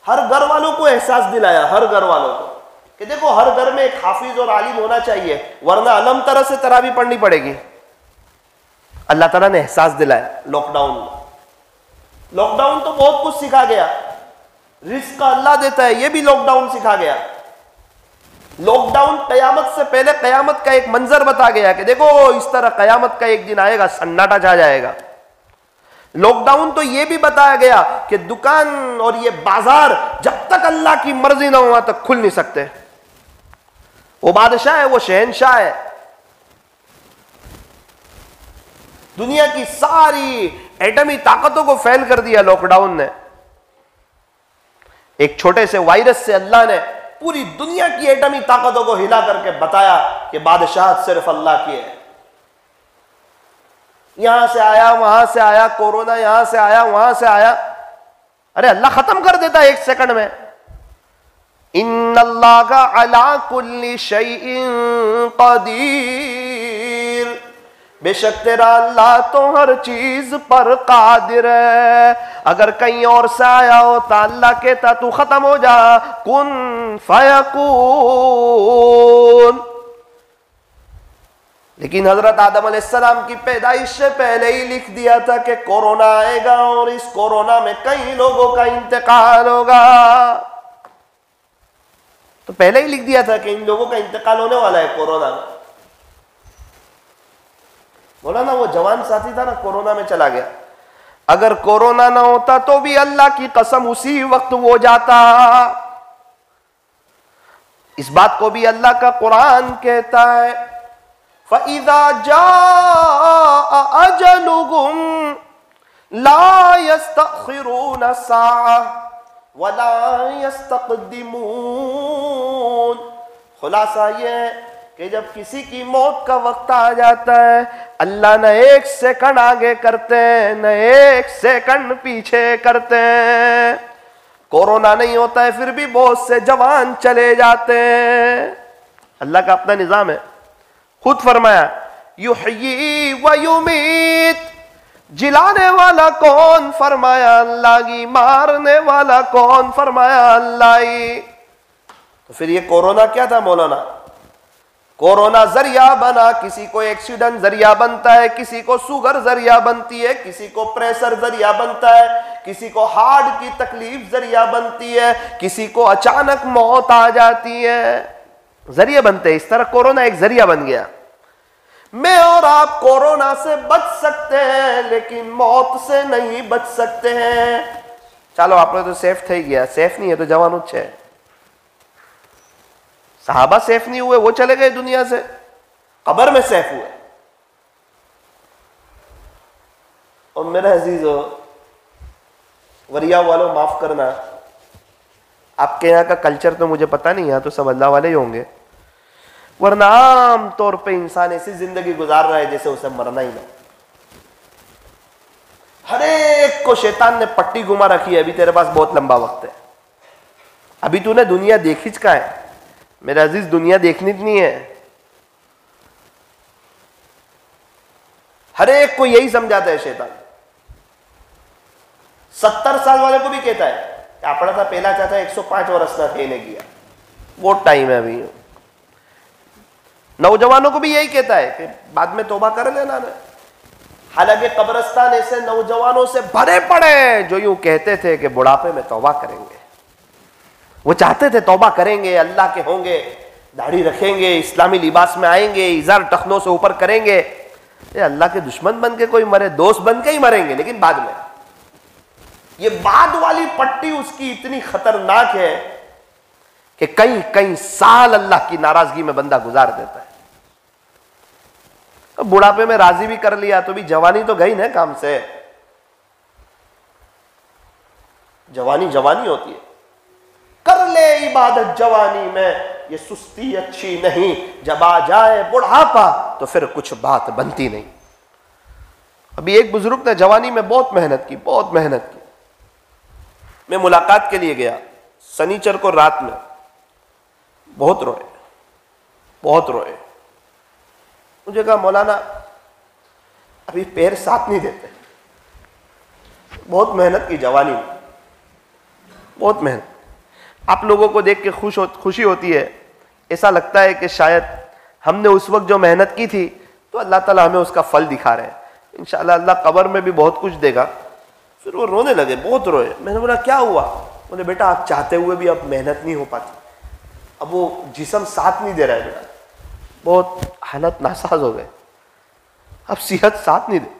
हर घर वालों को एहसास दिलाया, हर घर वालों को, कि देखो हर घर में एक हाफिज और आलिम होना चाहिए, वरना अलम तरह से तरावी पढ़नी पड़ेगी। अल्लाह ताला ने एहसास दिलाया लॉकडाउन में। लॉकडाउन तो बहुत कुछ सिखा गया, रिस्क अल्लाह देता है, ये भी लॉकडाउन सिखा गया। लॉकडाउन कयामत से पहले कयामत का एक मंजर बता गया कि देखो इस तरह कयामत का एक दिन आएगा, सन्नाटा छा जाएगा। लॉकडाउन तो यह भी बताया गया कि दुकान और ये बाजार जब तक अल्लाह की मर्जी ना हो वहां तक खुल नहीं सकते। वो बादशाह है, वो शहनशाह है, दुनिया की सारी एटमी ताकतों को फेल कर दिया लॉकडाउन ने। एक छोटे से वायरस से अल्लाह ने पूरी दुनिया की एटमी ताकतों को हिला करके बताया कि बादशाहत सिर्फ अल्लाह की है। यहां से आया, वहां से आया, कोरोना यहां से आया, वहां से आया, अरे अल्लाह खत्म कर देता है 1 सेकंड में। इन्नल्लाहा अला कुल्ली शैइन कदीर, बेशक तेरा अल्लाह तो हर चीज पर कादिर है। अगर कहीं और से आया होता अल्लाह कहता तू खत्म हो जा, कुन फयकून। लेकिन हजरत आदम अलैहिस्सलाम की पैदाइश से पहले ही लिख दिया था कि कोरोना आएगा और इस कोरोना में कई लोगों का इंतकाल होगा। तो पहले ही लिख दिया था कि इन लोगों का इंतकाल होने वाला है कोरोना में। बोला ना वो जवान साथी था ना, कोरोना में चला गया। अगर कोरोना ना होता तो भी अल्लाह की कसम उसी वक्त वो जाता। इस बात को भी अल्लाह का कुरान कहता है, फ़इज़ा जाअ अजलुहुम ला यस्तअखिरून साअ वला यस्तक़दिमून। खुलासा ये कि जब किसी की मौत का वक्त आ जाता है, अल्लाह न 1 सेकंड आगे करते हैं न 1 सेकंड पीछे करते हैं। कोरोना नहीं होता है फिर भी बहुत से जवान चले जाते हैं। अल्लाह का अपना निजाम है। खुद फरमाया युहयी व युमीत जिलाने वाला कौन, फरमाया अल्लाह की। मारने वाला कौन, फरमाया अल्लाह ही। तो फिर ये कोरोना क्या था मौलाना? कोरोना जरिया बना, किसी को एक्सीडेंट जरिया बनता है, किसी को शुगर जरिया बनती है, किसी को प्रेशर जरिया बनता है, किसी को हार्ट की तकलीफ जरिया बनती है, किसी को अचानक मौत आ जाती है, जरिया बनते हैं। इस तरह कोरोना एक जरिया बन गया। मैं और आप कोरोना से बच सकते हैं, लेकिन मौत से नहीं बच सकते हैं। चलो आपने तो सेफ થઈ गया, सेफ नहीं है तो जवान છે। सहाबा सेफ नहीं हुए, वो चले गए दुनिया से, कब्र में सेफ हुए। और मेरे अजीजों, वरिया वालों माफ करना, आपके यहाँ का कल्चर तो मुझे पता नहीं, यहाँ तो सब अल्लाह वाले ही होंगे, वरना आम तौर पे इंसान ऐसी जिंदगी गुजार रहा है जैसे उसे मरना ही ना। हर एक को शैतान ने पट्टी घुमा रखी है, अभी तेरे पास बहुत लंबा वक्त है, अभी तूने दुनिया देखी का है। मेरा अजीज, दुनिया देखनी नहीं है। हर एक को यही समझाता है शैतान। 70 साल वाले को भी कहता है आपड़ा था पहला चाहता 105 वर्ष ना थे किया, बहुत टाइम है अभी। नौजवानों को भी यही कहता है कि बाद में तौबा कर लेना ना। हालांकि कब्रिस्तान ऐसे नौजवानों से भरे पड़े जो यूं कहते थे कि बुढ़ापे में तौबा करेंगे। वो चाहते थे तौबा करेंगे, अल्लाह के होंगे, दाढ़ी रखेंगे, इस्लामी लिबास में आएंगे, इजार टखनों से ऊपर करेंगे। ये अल्लाह के दुश्मन बन के कोई मरे, दोस्त बन के ही मरेंगे, लेकिन बाद में। ये बाद वाली पट्टी उसकी इतनी खतरनाक है कि कई कई साल अल्लाह की नाराजगी में बंदा गुजार देता है। तो बुढ़ापे में राजी भी कर लिया तो भी जवानी तो गई ना काम से। जवानी जवानी होती है, कर ले इबादत जवानी में, ये सुस्ती अच्छी नहीं, जब आ जाए बुढ़ापा तो फिर कुछ बात बनती नहीं। अभी एक बुजुर्ग ने जवानी में बहुत मेहनत की, बहुत मेहनत की। मैं मुलाकात के लिए गया शनिचर को रात में, बहुत रोए, बहुत रोए। मुझे कहा मौलाना अभी पैर साथ नहीं देते, बहुत मेहनत की जवानी में, बहुत मेहनत। आप लोगों को देख के खुशी होती है, ऐसा लगता है कि शायद हमने उस वक्त जो मेहनत की थी तो अल्लाह ताला हमें उसका फल दिखा रहे हैं। इंशाअल्लाह अल्लाह कब्र में भी बहुत कुछ देगा। फिर वो रोने लगे, बहुत रोए। मैंने बोला क्या हुआ? बोले बेटा आप चाहते हुए भी अब मेहनत नहीं हो पाती, अब वो जिस्म साथ नहीं दे रहा है बेटा, बहुत हालत नासाज हो गए, अब सेहत साथ नहीं दे।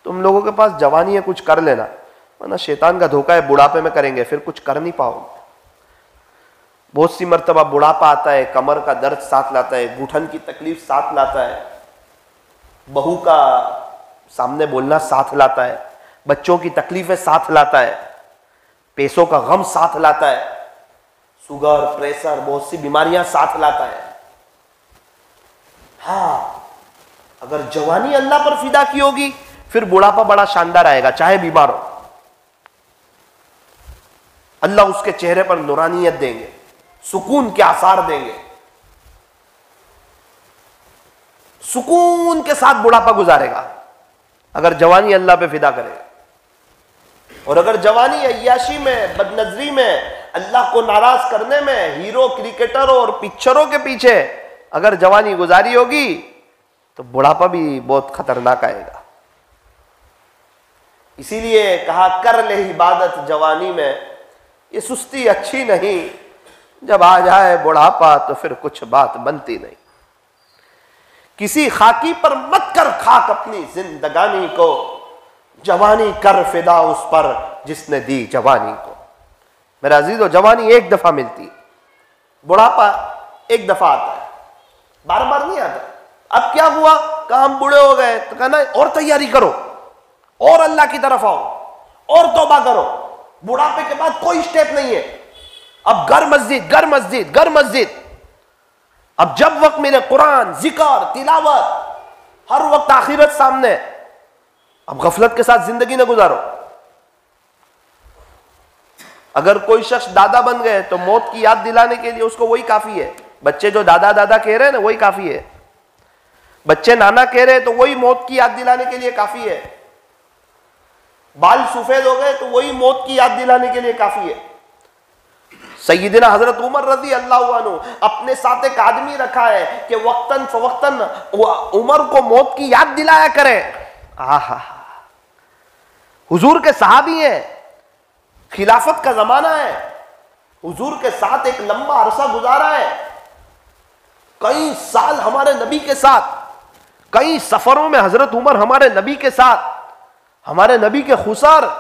तुम लोगों के पास जवानी है, कुछ कर लेना, वरना शैतान का धोखा है, बुढ़ापे में करेंगे फिर कुछ कर नहीं पाओगे। बहुत सी मर्तबा बुढ़ापा आता है, कमर का दर्द साथ लाता है, घुटन की तकलीफ साथ लाता है, बहू का सामने बोलना साथ लाता है, बच्चों की तकलीफें साथ लाता है, पैसों का गम साथ लाता है, शुगर प्रेशर बहुत सी बीमारियां साथ लाता है। हाँ, अगर जवानी अल्लाह पर फिदा की होगी फिर बुढ़ापा बड़ा शानदार आएगा, चाहे बीमार हो। अल्लाह उसके चेहरे पर नूरानियत देंगे, सुकून के आसार देंगे, सुकून के साथ बुढ़ापा गुजारेगा अगर जवानी अल्लाह पे फिदा करे। और अगर जवानी अय्याशी में, बदनजरी में, अल्लाह को नाराज करने में, हीरो क्रिकेटरों और पिक्चरों के पीछे अगर जवानी गुजारी होगी तो बुढ़ापा भी बहुत खतरनाक आएगा। इसीलिए कहा कर ले इबादत जवानी में, ये सुस्ती अच्छी नहीं, जब आ जाए बुढ़ापा तो फिर कुछ बात बनती नहीं। किसी खाकी पर मत कर खाक अपनी जिंदगानी को, जवानी कर फिदा उस पर जिसने दी जवानी को। मेरा अजीजों, जवानी एक दफा मिलती है, बुढ़ापा एक दफा आता है, बार बार नहीं आता। अब क्या हुआ? कहा हम बूढ़े हो गए तो कहना और तैयारी करो, और अल्लाह की तरफ आओ, और तौबा करो। बुढ़ापे के बाद कोई स्टेप नहीं है। अब घर मस्जिद, घर मस्जिद, घर मस्जिद। अब जब वक्त मिले कुरान, जिक्र, तिलावत, हर वक्त आखिरत सामने। अब गफलत के साथ जिंदगी न गुजारो। अगर कोई शख्स दादा बन गए तो मौत की याद दिलाने के लिए उसको वही काफी है। बच्चे जो दादा दादा कह रहे हैं ना, वही काफी है। बच्चे नाना कह रहे हैं तो वही मौत की याद दिलाने के लिए काफी है। बाल सफेद हो गए तो वही मौत की याद दिलाने के लिए काफी है। सैयदना हजरत उमर रजी अल्लाह अन्हु अपने साथ एक आदमी रखा है कि वक्तन फवक्तन उमर को मौत की याद दिलाया करे। आहा, हुजूर के सहाबी हैं, खिलाफत का जमाना है, हुजूर के साथ एक लंबा अरसा गुजारा है, कई साल हमारे नबी के साथ, कई सफरों में हजरत उमर हमारे नबी के साथ, हमारे नबी के खुसर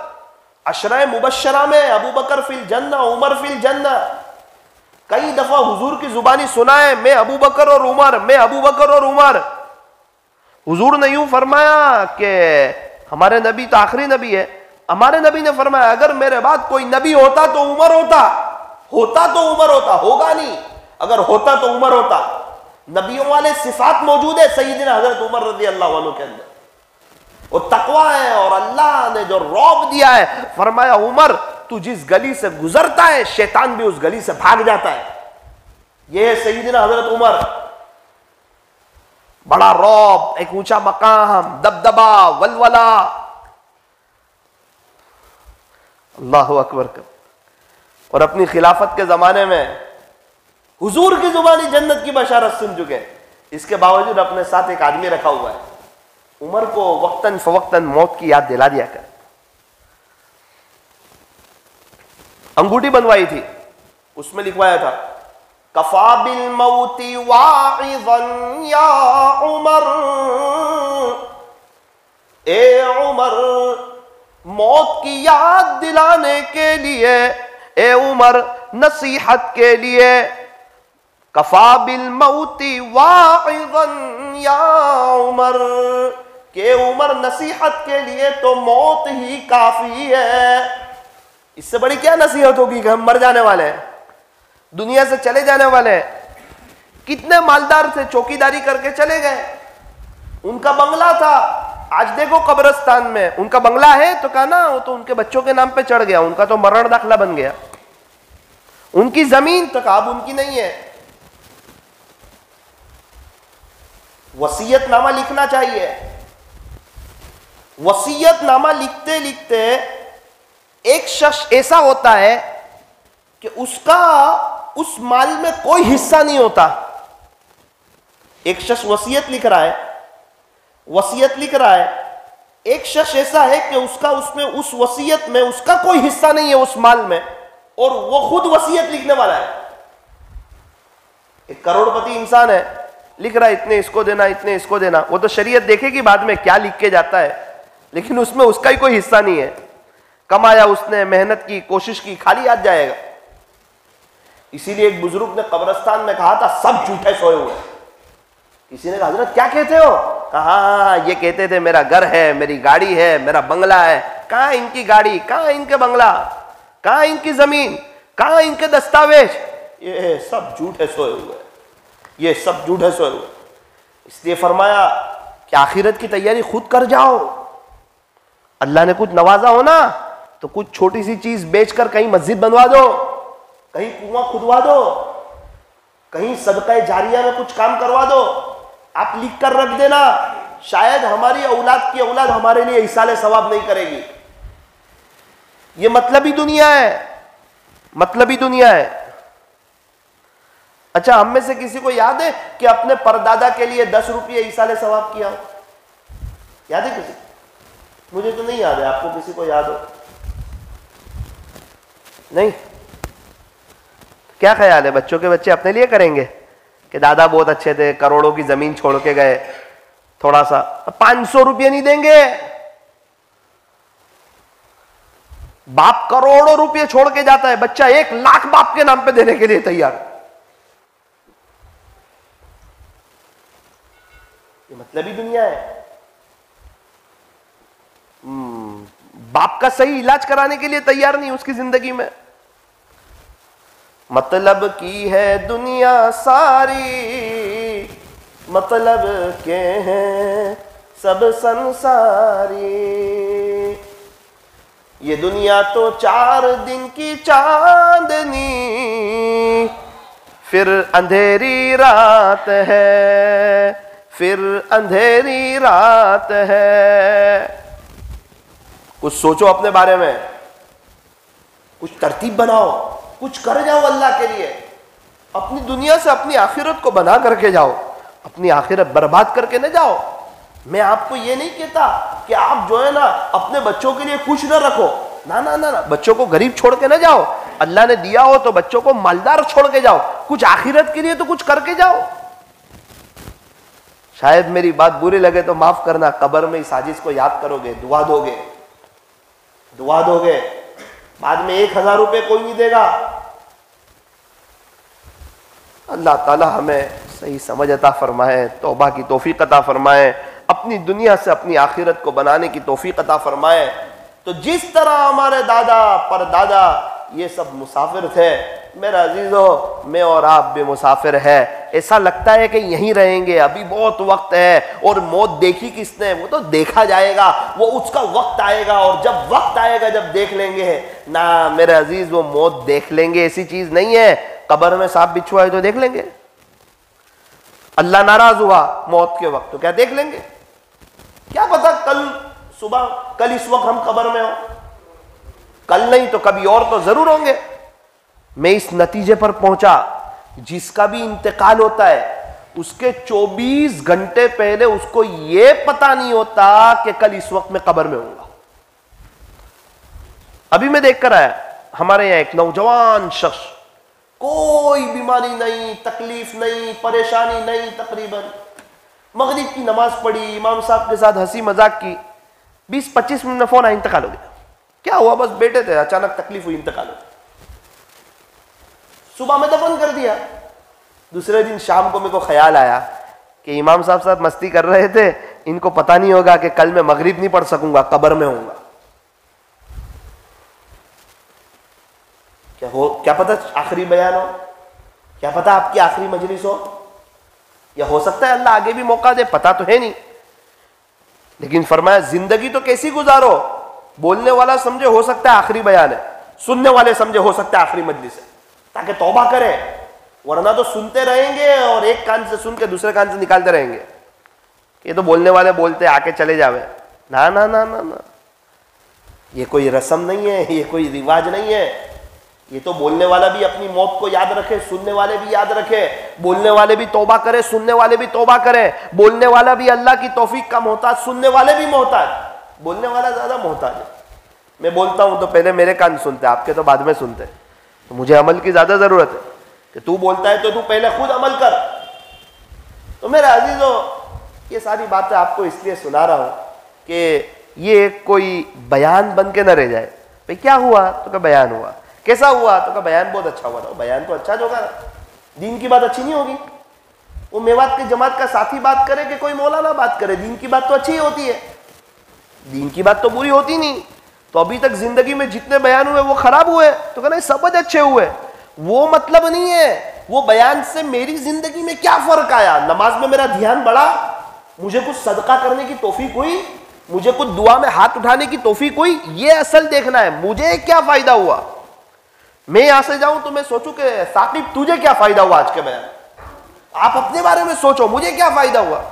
अशरा मुबशरा में अबू बकर फिल जन्ना उमर फिल जन्ना, कई दफा हुजूर की जुबानी सुना है मैं अबू बकर और उमर, मैं अबू बकर और उमर। हुजूर ने यूं फरमाया कि हमारे नबी तो आखिरी नबी है, हमारे नबी ने फरमाया अगर मेरे बाद कोई नबी होता तो उमर होता, होता तो उमर होता, होगा नहीं, अगर होता तो उमर होता। नबियों वाले सिफात मौजूद है सैयदना हजरत उमर रज़ी अल्लाह अन्हु के अंदर, वो तकवा है और अल्लाह ने जो रौब दिया है, फरमाया उमर तू जिस गली से गुजरता है शैतान भी उस गली से भाग जाता है। यह है सैयदना हजरत उमर, बड़ा रौब, एक ऊंचा मकाम, दबदबा, वलवला। अल्लाहु अकबर कर। और अपनी खिलाफत के जमाने में हुजूर की जुबानी जन्नत की बशारत सुन चुके हैं, इसके बावजूद अपने साथ एक आदमी रखा हुआ है, उमर को वक्तन फवक्तन मौत की याद दिला दिया कर। अंगूठी बनवाई थी, उसमें लिखवाया था कफा बिल मौती वाइज़न या उमर, ए उमर मौत की याद दिलाने के लिए, ए उमर नसीहत के लिए, कफा बिल मौती वाइज़न या उमर, के उमर नसीहत के लिए तो मौत ही काफी है। इससे बड़ी क्या नसीहत होगी कि हम मर जाने वाले हैं, दुनिया से चले जाने वाले हैं। कितने मालदार थे, चौकीदारी करके चले गए, उनका बंगला था, आज देखो कब्रिस्तान में उनका बंगला है, तो कहा ना वो तो उनके बच्चों के नाम पे चढ़ गया, उनका तो मरण दाखला बन गया। उनकी जमीन तो कहा अब उनकी नहीं है। वसीयतनामा लिखना चाहिए, वसीयतनामा लिखते लिखते एक शख्स ऐसा होता है कि उसका उस माल में कोई हिस्सा नहीं होता। एक शख्स वसीयत लिख रहा है, वसीयत लिख रहा है, एक शख्स ऐसा है कि उसका उसमें उस वसीयत में उसका कोई हिस्सा नहीं है उस माल में, और वो खुद वसीयत लिखने वाला है। एक करोड़पति इंसान है, लिख रहा है इतने इसको देना, इतने इसको देना, वो तो शरीयत देखेगी बाद में क्या लिख के जाता है, लेकिन उसमें उसका ही कोई हिस्सा नहीं है। कमाया उसने, मेहनत की, कोशिश की, खाली याद जाएगा। इसीलिए एक बुजुर्ग ने कब्रिस्तान में कहा था सब झूठे सोए हुए। किसी ने कहा हजरत क्या कहते हो? कहा हाँ, ये कहते थे मेरा घर है, मेरी गाड़ी है, मेरा बंगला है। कहाँ इनकी गाड़ी, कहाँ इनके बंगला, कहाँ इनकी जमीन, कहाँ इनके दस्तावेज? ये सब झूठे सोए हुए, ये सब झूठे सोए हुए। इसलिए फरमाया कि आखिरत की तैयारी खुद कर जाओ। अल्लाह ने कुछ नवाजा हो ना, तो कुछ छोटी सी चीज बेचकर कहीं मस्जिद बनवा दो, कहीं कुआं खुदवा दो, कहीं सदका जारिया में कुछ काम करवा दो। आप लिख कर रख देना, शायद हमारी औलाद की औलाद हमारे लिए इसाले सवाब नहीं करेगी। ये मतलबी दुनिया है, मतलबी दुनिया है। अच्छा, हम में से किसी को याद है कि अपने परदादा के लिए 10 रुपये इसाले सवाब किया? याद है किसी? मुझे तो नहीं याद है, आपको किसी को याद हो? नहीं? क्या ख्याल है, बच्चों के बच्चे अपने लिए करेंगे कि दादा बहुत अच्छे थे, करोड़ों की जमीन छोड़ के गए, थोड़ा सा 500 रुपये नहीं देंगे? बाप करोड़ों रुपये छोड़ के जाता है, बच्चा 1 लाख बाप के नाम पे देने के लिए तैयार। ये मतलबी दुनिया है। बाप का सही इलाज कराने के लिए तैयार नहीं उसकी जिंदगी में। मतलब की है दुनिया सारी, मतलब के हैं सब संसारी। ये दुनिया तो 4 दिन की चांदनी, फिर अंधेरी रात है, फिर अंधेरी रात है। कुछ सोचो अपने बारे में, कुछ तरतीब बनाओ, कुछ कर जाओ अल्लाह के लिए। अपनी दुनिया से अपनी आखिरत को बना करके जाओ, अपनी आखिरत बर्बाद करके न जाओ। मैं आपको ये नहीं कहता कि आप जो है ना अपने बच्चों के लिए कुछ न रखो, ना ना ना ना, बच्चों को गरीब छोड़ के न जाओ। अल्लाह ने दिया हो तो बच्चों को मालदार छोड़ के जाओ, कुछ आखिरत के लिए तो कुछ करके जाओ। शायद मेरी बात बुरी लगे तो माफ करना, कब्र में इस हाजिज को याद करोगे, दुआ दोगे, दुआ दोगे, बाद में 1000 रुपए कोई नहीं देगा। अल्लाह ताला हमें सही समझ अता फरमाए, तौबा की तौफीक अता फरमाए, अपनी दुनिया से अपनी आखिरत को बनाने की तौफीक अता फरमाए। तो जिस तरह हमारे दादा परदादा ये सब मुसाफिर थे, मेरा अजीजों मैं और आप भी मुसाफिर है। ऐसा लगता है कि यहीं रहेंगे, अभी बहुत वक्त है, और मौत देखी किसने, वो तो देखा जाएगा, वो उसका वक्त आएगा, और जब वक्त आएगा जब देख लेंगे ना मेरे अजीज, वो मौत देख लेंगे ऐसी चीज नहीं है। कब्र में सांप बिच्छू है तो देख लेंगे, अल्लाह नाराज हुआ मौत के वक्त तो क्या देख लेंगे? क्या पता कल सुबह, कल इस वक्त हम कब्र में हो, कल नहीं तो कभी और तो जरूर होंगे। मैं इस नतीजे पर पहुंचा, जिसका भी इंतकाल होता है उसके 24 घंटे पहले उसको यह पता नहीं होता कि कल इस वक्त मैं कब्र में होऊंगा। अभी मैं देखकर आया, हमारे यहां एक नौजवान शख्स, कोई बीमारी नहीं, तकलीफ नहीं, परेशानी नहीं, तकरीबन मगरिब की नमाज पढ़ी, इमाम साहब के साथ हंसी मजाक की, 20-25 मिनट में फोन आया, इंतकाल हो गया। क्या हुआ? बस बेटे थे, अचानक तकलीफ हुई, इंतकाल हो गया। सुबह में दफन कर दिया। दूसरे दिन शाम को मेरे को ख्याल आया कि इमाम साहब साथ मस्ती कर रहे थे, इनको पता नहीं होगा कि कल मैं मगरिब नहीं पढ़ सकूंगा, कब्र में होऊंगा। क्या पता आखिरी बयान हो, क्या पता आपकी आखिरी मजलिस हो, या हो सकता है अल्लाह आगे भी मौका दे, पता तो है नहीं। लेकिन फरमाया जिंदगी तो कैसी गुजारो, बोलने वाला समझे हो सकता है आखिरी बयान है, सुनने वाले समझे हो सकता है आखिरी मजलिस है, ताकि तौबा करें, वरना तो सुनते रहेंगे और एक कान से सुन के दूसरे कान से निकालते रहेंगे। ये तो बोलने वाले बोलते आके चले जावे, ना ना ना ना ना, ये कोई रस्म नहीं है, ये कोई रिवाज नहीं है। ये तो बोलने वाला भी अपनी मौत को याद रखे, सुनने वाले भी याद रखे, बोलने वाले भी तौबा करे, सुनने वाले भी तौबा करें। बोलने वाला भी अल्लाह की तौफीक का मोहताज, सुनने वाले भी मोहताज। बोलने वाला ज्यादा मोहताज है। मैं बोलता हूं तो पहले मेरे कान सुनते, आपके तो बाद में सुनते, तो मुझे अमल की ज्यादा जरूरत है कि तू बोलता है तो तू पहले खुद अमल कर। तो मेरे अजीजों, ये सारी बातें आपको इसलिए सुना रहा हूं कि ये कोई बयान बन के न रह जाए। भाई क्या हुआ? तो क्या बयान हुआ। कैसा हुआ? तो क्या बयान बहुत अच्छा हुआ था। बयान तो अच्छा होगा, दीन की बात अच्छी नहीं होगी। वो मेवात के जमात का साथी बात करे कि कोई मौलाना बात करे, दीन की बात तो अच्छी ही होती है, दीन की बात तो बुरी होती नहीं। तो अभी तक जिंदगी में जितने बयान हुए वो खराब हुए, तो कहना सब अच्छे हुए, वो मतलब नहीं है। वो बयान से मेरी जिंदगी में क्या फर्क आया? नमाज में मेरा ध्यान बढ़ा, मुझे कुछ सदका करने की तौफीक हुई, मुझे कुछ दुआ में हाथ उठाने की तौफीक हुई, ये असल देखना है। मुझे क्या फायदा हुआ? मैं यहां से जाऊं तो मैं सोचूं कि साकिब तुझे क्या फायदा हुआ आज के बयान? आप अपने बारे में सोचो, मुझे क्या फायदा हुआ?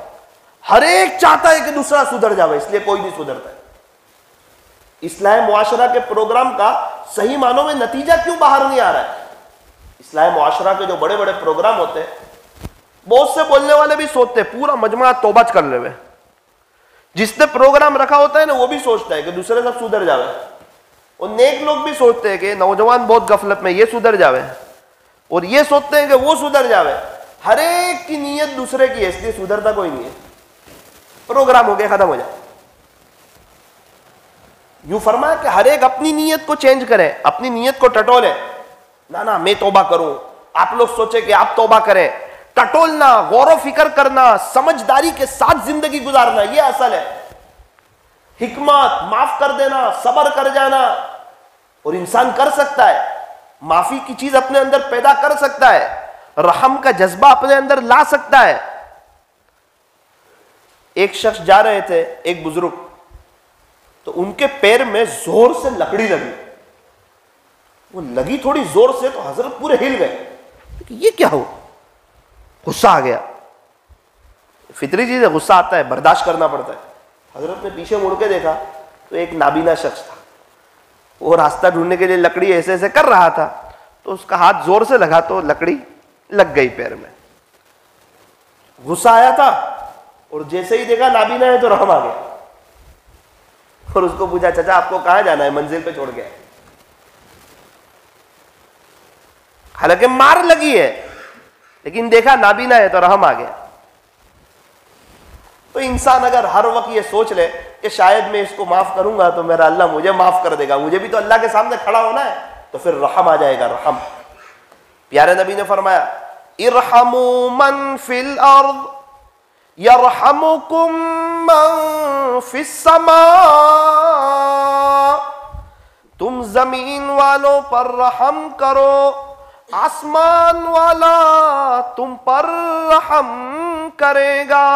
हर एक चाहता है कि दूसरा सुधर जाए, इसलिए कोई नहीं सुधरता है। इस्लाह मुआशरा के प्रोग्राम का सही मानों में नतीजा क्यों बाहर नहीं आ रहा है? इस्लाह मुआशरा के जो बड़े बड़े प्रोग्राम होते हैं, बहुत से बोलने वाले भी सोचते हैं पूरा मजमा तौबा कर ले हुए। जिसने प्रोग्राम रखा होता है ना, वो भी सोचता है कि दूसरे सब सुधर जावे, और नेक लोग भी सोचते हैं कि नौजवान बहुत गफलत में, ये सुधर जावे, और ये सोचते हैं कि वो सुधर जावे। हर एक की नीयत दूसरे की है, इसलिए सुधरता कोई नहीं है। प्रोग्राम हो गया, खत्म हो जाए। यूं फरमाया कि हर एक अपनी नीयत को चेंज करे, अपनी नीयत को टटोले। ना ना मैं तौबा करूं, आप लोग सोचे कि आप तौबा करें। टटोलना, गौर फिक्र करना, समझदारी के साथ जिंदगी गुजारना, यह असल है। हिकमत, माफ कर देना, सब्र कर जाना, और इंसान कर सकता है। माफी की चीज अपने अंदर पैदा कर सकता है, रहम का जज्बा अपने अंदर ला सकता है। एक शख्स जा रहे थे, एक बुजुर्ग, तो उनके पैर में जोर से लकड़ी लगी। वो लगी थोड़ी जोर से तो हजरत पूरे हिल गए, ये क्या हो? गुस्सा आ गया। फितरी चीज है, गुस्सा आता है, बर्दाश्त करना पड़ता है। हजरत ने पीछे मुड़ के देखा, तो एक नाबीना शख्स था, वो रास्ता ढूंढने के लिए लकड़ी ऐसे ऐसे कर रहा था, तो उसका हाथ जोर से लगा तो लकड़ी लग गई पैर में। गुस्सा आया था और जैसे ही देखा नाबीना है तो रहम आ गया और उसको पूछा, चाचा आपको कहां जाना है? मंजिल पे छोड़ गया। हालांकि मार लगी है, लेकिन देखा नाबीना है तो रहम आ गया। तो इंसान अगर हर वक्त ये सोच ले कि शायद मैं इसको माफ करूंगा तो मेरा अल्लाह मुझे माफ कर देगा, मुझे भी तो अल्लाह के सामने खड़ा होना है, तो फिर रहम आ जाएगा, रहम। प्यारे नबी ने फरमाया, इरहमू मन फिल अर्द यरहमुकुम मन फिस समा। तुम जमीन वालों पर रहम करो, आसमान वाला तुम पर रहम करेगा।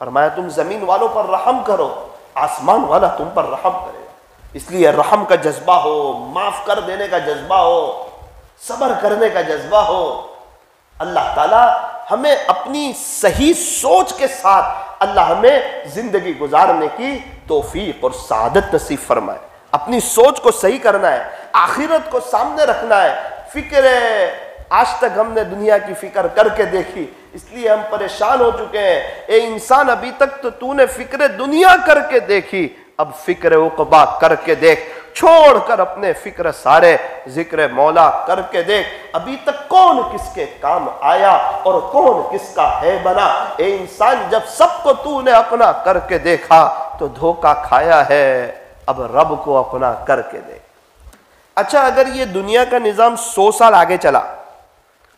फरमाया तुम जमीन वालों पर रहम करो, आसमान वाला तुम पर रहम करेगा। इसलिए रहम का जज्बा हो, माफ कर देने का जज्बा हो, सब्र करने का जज्बा हो। अल्लाह ताला हमें अपनी सही सोच के साथ अल्लाह हमें जिंदगी गुजारने की तौफीक और सादत नसीब फरमाए। अपनी सोच को सही करना है, आखिरत को सामने रखना है। फिक्र है, आज तक हमने दुनिया की फिक्र करके देखी, इसलिए हम परेशान हो चुके हैं। ए इंसान, अभी तक तो तूने फिक्र दुनिया करके देखी, अब फिक्र उक़बा करके देख। छोड़कर अपने फिक्र सारे जिक्र मौला करके देख। अभी तक कौन किसके काम आया और कौन किसका है बना। ए इंसान, जब सबको तूने अपना करके देखा तो धोखा खाया है, अब रब को अपना करके देख। अच्छा, अगर ये दुनिया का निजाम 100 साल आगे चला,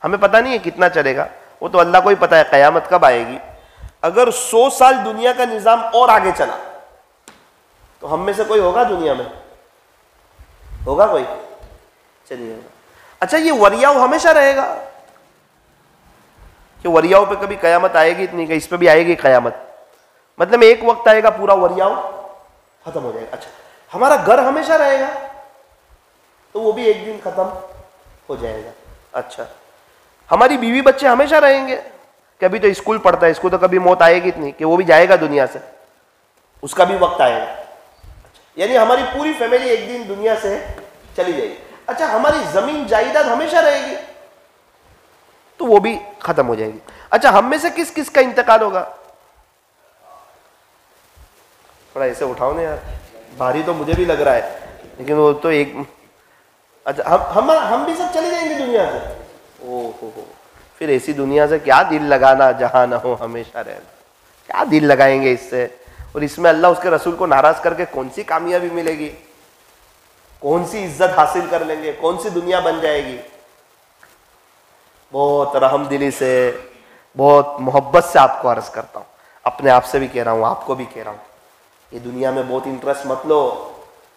हमें पता नहीं है कितना चलेगा, वो तो अल्लाह को ही पता है कयामत कब आएगी। अगर 100 साल दुनिया का निजाम और आगे चला तो हम में से कोई होगा दुनिया में? होगा कोई? चलिए, अच्छा ये वरियाव हमेशा रहेगा कि वरियाव पे कभी कयामत आएगी? इतनी, इस पे भी आएगी कयामत? मतलब एक वक्त आएगा पूरा वरियाव खत्म हो जाएगा। अच्छा, हमारा घर हमेशा रहेगा तो वो भी एक दिन खत्म हो जाएगा। अच्छा, हमारी बीवी बच्चे हमेशा रहेंगे? कभी तो स्कूल पढ़ता है, इसको तो कभी मौत आएगी इतनी कि वो भी जाएगा दुनिया से, उसका भी वक्त आएगा। अच्छा, यानी हमारी पूरी फैमिली एक दिन दुनिया से चली जाएगी। अच्छा, हमारी जमीन जायदाद हमेशा रहेगी तो वो भी खत्म हो जाएगी। अच्छा, हम में से किस किस का इंतकाल होगा? थोड़ा ऐसे उठाओ ना यार, भारी तो मुझे भी लग रहा है, लेकिन वो तो एक। अच्छा, हम भी सब चले जाएंगे दुनिया से। ओहो, फिर ऐसी दुनिया से क्या दिल लगाना जहां ना हो हमेशा रहना। क्या दिल लगाएंगे इससे? और इसमें अल्लाह उसके रसूल को नाराज करके कौन सी कामयाबी मिलेगी? कौन सी इज्जत हासिल कर लेंगे? कौन सी दुनिया बन जाएगी? बहुत रहमदिली से, बहुत मोहब्बत से आपको अर्ज करता हूँ, अपने आप से भी कह रहा हूँ, आपको भी कह रहा हूँ, ये दुनिया में बहुत इंटरेस्ट मत लो।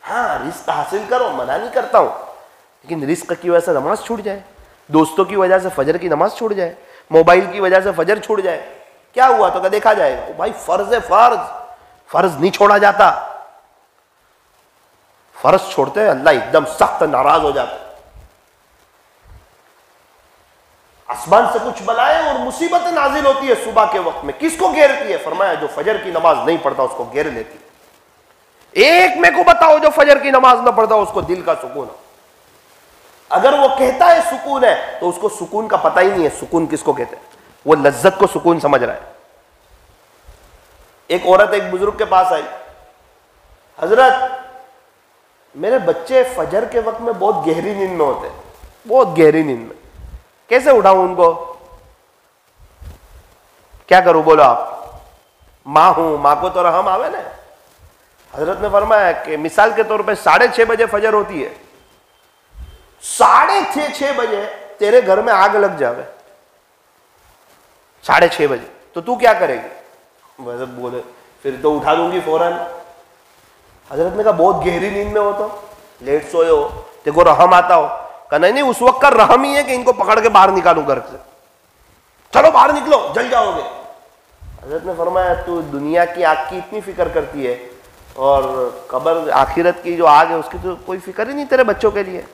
हाँ, रिस्क हासिल करो, मना नहीं करता हूँ, लेकिन रिस्क की वजह से नमाज छूट जाए, दोस्तों की वजह से फजर की नमाज छूट जाए, मोबाइल की वजह से फजर छूट जाए, क्या हुआ? तो क्या देखा जाएगा? भाई फर्ज है, फर्ज नहीं छोड़ा जाता। फर्ज छोड़ते हैं अल्लाह एकदम सख्त नाराज हो जाता है। आसमान से कुछ बनाए और मुसीबतें नाजिल होती है सुबह के वक्त में, किसको घेरती है? फरमाया जो फजर की नमाज नहीं पढ़ता उसको घेर लेती है। एक मेरे को बताओ जो फजर की नमाज ना पढ़ता उसको दिल का सुकून हो। अगर वो कहता है सुकून है तो उसको सुकून का पता ही नहीं है सुकून किसको कहते हैं, वो लज्जत को सुकून समझ रहा है। एक औरत एक बुजुर्ग के पास आई, हजरत मेरे बच्चे फजर के वक्त में बहुत गहरी नींद में होते हैं, बहुत गहरी नींद में, कैसे उठाऊं उनको? क्या करूं बोलो आप? माँ हूं, माँ को तो रहम आवे ना। हजरत ने फरमाया कि मिसाल के तौर पे 6:30 बजे फजर होती है, 6:30 बजे तेरे घर में आग लग जावे, 6:30 बजे, तो तू क्या करेगी? वैसे बोले फिर तो उठा दूंगी फौरन। हजरत ने कहा बहुत गहरी नींद में हो तो, लेट सोए हो, तेरे को रहम आता हो? कहा नहीं, उस वक्त का रहम ही है कि इनको पकड़ के बाहर निकालूं घर से, चलो बाहर निकलो जल जाओगे। हजरत ने फरमाया तू दुनिया की आग की इतनी फिक्र करती है और कब्र आखिरत की जो आग है उसकी तो कोई फिक्र ही नहीं तेरे बच्चों के लिए।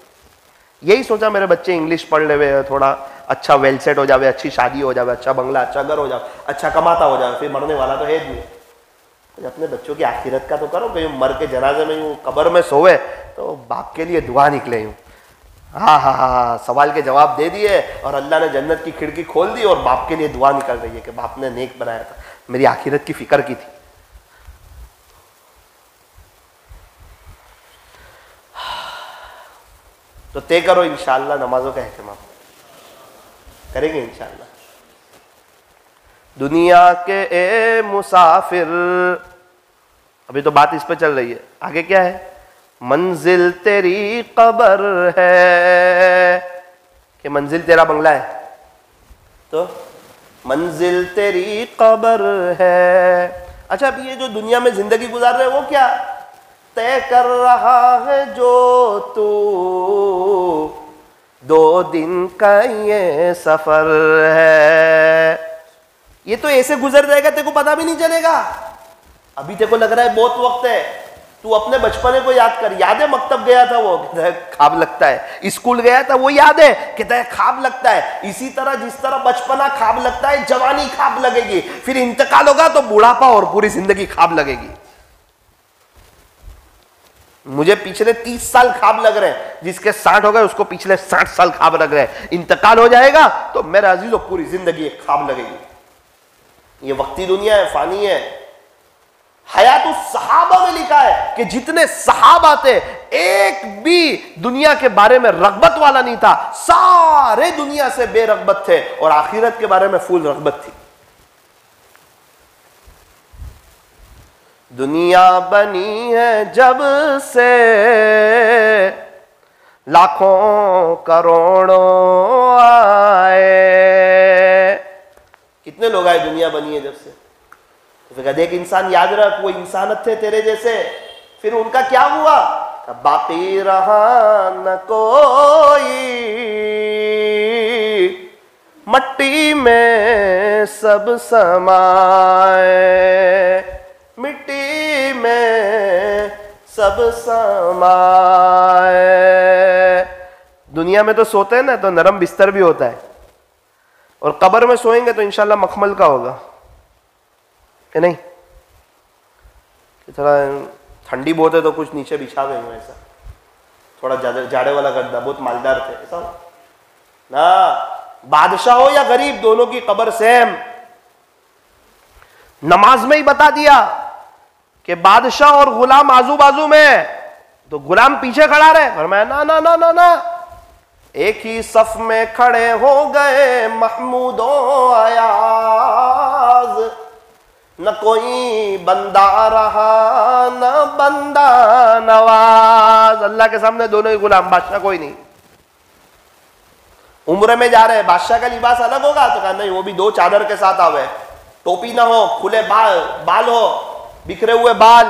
यही सोचा मेरे बच्चे इंग्लिश पढ़ ले, थोड़ा अच्छा वेल सेट हो जावे, अच्छी शादी हो जावे, अच्छा बंगला, अच्छा घर हो जावे, अच्छा कमाता हो जावे, फिर मरने वाला तो है नहीं। तो अपने बच्चों की आखिरत का तो करो, कहीं मर के जनाजे में यूँ कब्र में सोए तो बाप के लिए दुआ निकले यूँ। हाँ हाँ हाँ, सवाल के जवाब दे दिए और अल्लाह ने जन्नत की खिड़की खोल दी और बाप के लिए दुआ निकल रही है कि बाप ने नेक बनाया था, मेरी आखिरत की फिक्र की थी। तो तय करो इंशाअल्लाह नमाजों का एहतमाम करेंगे इंशाअल्लाह। दुनिया के ए मुसाफिर, अभी तो बात इस पे चल रही है, आगे क्या है? मंजिल तेरी कब्र है, कि मंजिल तेरा बंगला है, तो मंजिल तेरी कब्र है। अच्छा, अभी ये जो दुनिया में जिंदगी गुजार रहे वो क्या तय कर रहा है जो तू, 2 दिन का ये सफर है। ये तो ऐसे गुजर जाएगा, तेरे को पता भी नहीं चलेगा। अभी तेरे को लग रहा है बहुत वक्त है, तू अपने बचपने को याद कर। याद है मकतब गया था वो, कहता है ख्वाब लगता है, स्कूल गया था वो याद है, कहता है ख्वाब लगता है। इसी तरह जिस तरह बचपना ख्वाब लगता है, जवानी ख्वाब लगेगी, फिर इंतकाल होगा तो बुढ़ापा और पूरी जिंदगी ख्वाब लगेगी। मुझे पिछले 30 साल ख्वाब लग रहे हैं, जिसके 60 हो गए उसको पिछले 60 साल ख्वाब लग रहे हैं। इंतकाल हो जाएगा तो मेरा अजीजों पूरी जिंदगी एक ख्वाब लगेगी। ये वक्ती दुनिया है, फानी है। हयातु सहाबा में लिखा है कि जितने सहाबा थे एक भी दुनिया के बारे में रगबत वाला नहीं था, सारे दुनिया से बेरगबत थे और आखिरत के बारे में फुल रगबत थी। दुनिया बनी है जब से लाखों करोड़ों आए। कितने लोग आए दुनिया बनी है जब से? तो फिर देख इंसान, याद रख वो इंसान थे तेरे जैसे, फिर उनका क्या हुआ? बाकी रहा न कोई, मट्टी में सब समाए, मिट्टी में सब समाए। दुनिया में तो सोते हैं ना तो नरम बिस्तर भी होता है, और कब्र में सोएंगे तो इंशाल्लाह मखमल का होगा, कि नहीं? थोड़ा ठंडी बहुत है तो कुछ नीचे बिछा गए ऐसा, थोड़ा जाड़े वाला गद्दा, बहुत मालदार थे ऐसा ना। बादशाह हो या गरीब, दोनों की कब्र सेम। नमाज में ही बता दिया कि बादशाह और गुलाम आजू बाजू में, तो गुलाम पीछे खड़ा रहे, फरमाया ना ना ना ना ना, एक ही सफ में खड़े हो गए महमूदो अयाज, न कोई बंदा रहा न बंदा नवाज। अल्लाह के सामने दोनों ही गुलाम, बादशाह कोई नहीं। उम्र में जा रहे, बादशाह का लिबास अलग होगा, तो कहा नहीं वो भी 2 चादर के साथ आवे, टोपी ना हो, खुले बाल हो, बिखरे हुए बाल,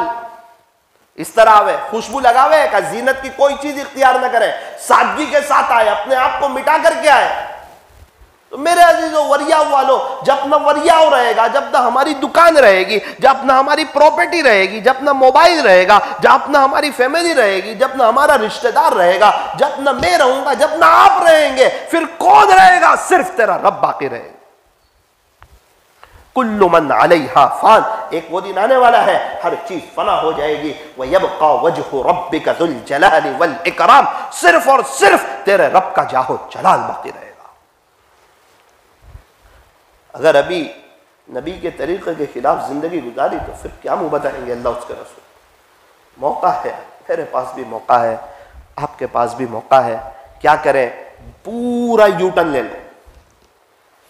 इस तरह आवे, खुशबू लगावे, का जीनत की कोई चीज इख्तियार न करे, सादगी के साथ आए, अपने आप को मिटा करके आए। तो मेरे अजीजों, वरिया वालों, जब न वरियाव रहेगा, जब न हमारी दुकान रहेगी, जब न हमारी प्रॉपर्टी रहेगी, जब न मोबाइल रहेगा, जब न हमारी फैमिली रहेगी, जब न हमारा रिश्तेदार रहेगा, जब न मैं रहूंगा, जब न आप रहेंगे, फिर कौन रहेगा? सिर्फ तेरा रब बाकी रहेगा। कुल्लु मन अलैहा फान, एक वो दिन आने वाला है हर चीज फना हो जाएगी। व यबका वजहु रब्बिका जुल जलाली वल इकराम, सिर्फ और सिर्फ तेरे रब का जाहो जलाल बाकी रहेगा। अगर अभी नबी के तरीके के खिलाफ जिंदगी गुजारी तो फिर क्या मुंह बताएंगे अल्लाह उसके रसूल। मौका है, मेरे पास भी मौका है, आपके पास भी मौका है। क्या करें? पूरा यू टर्न ले लो,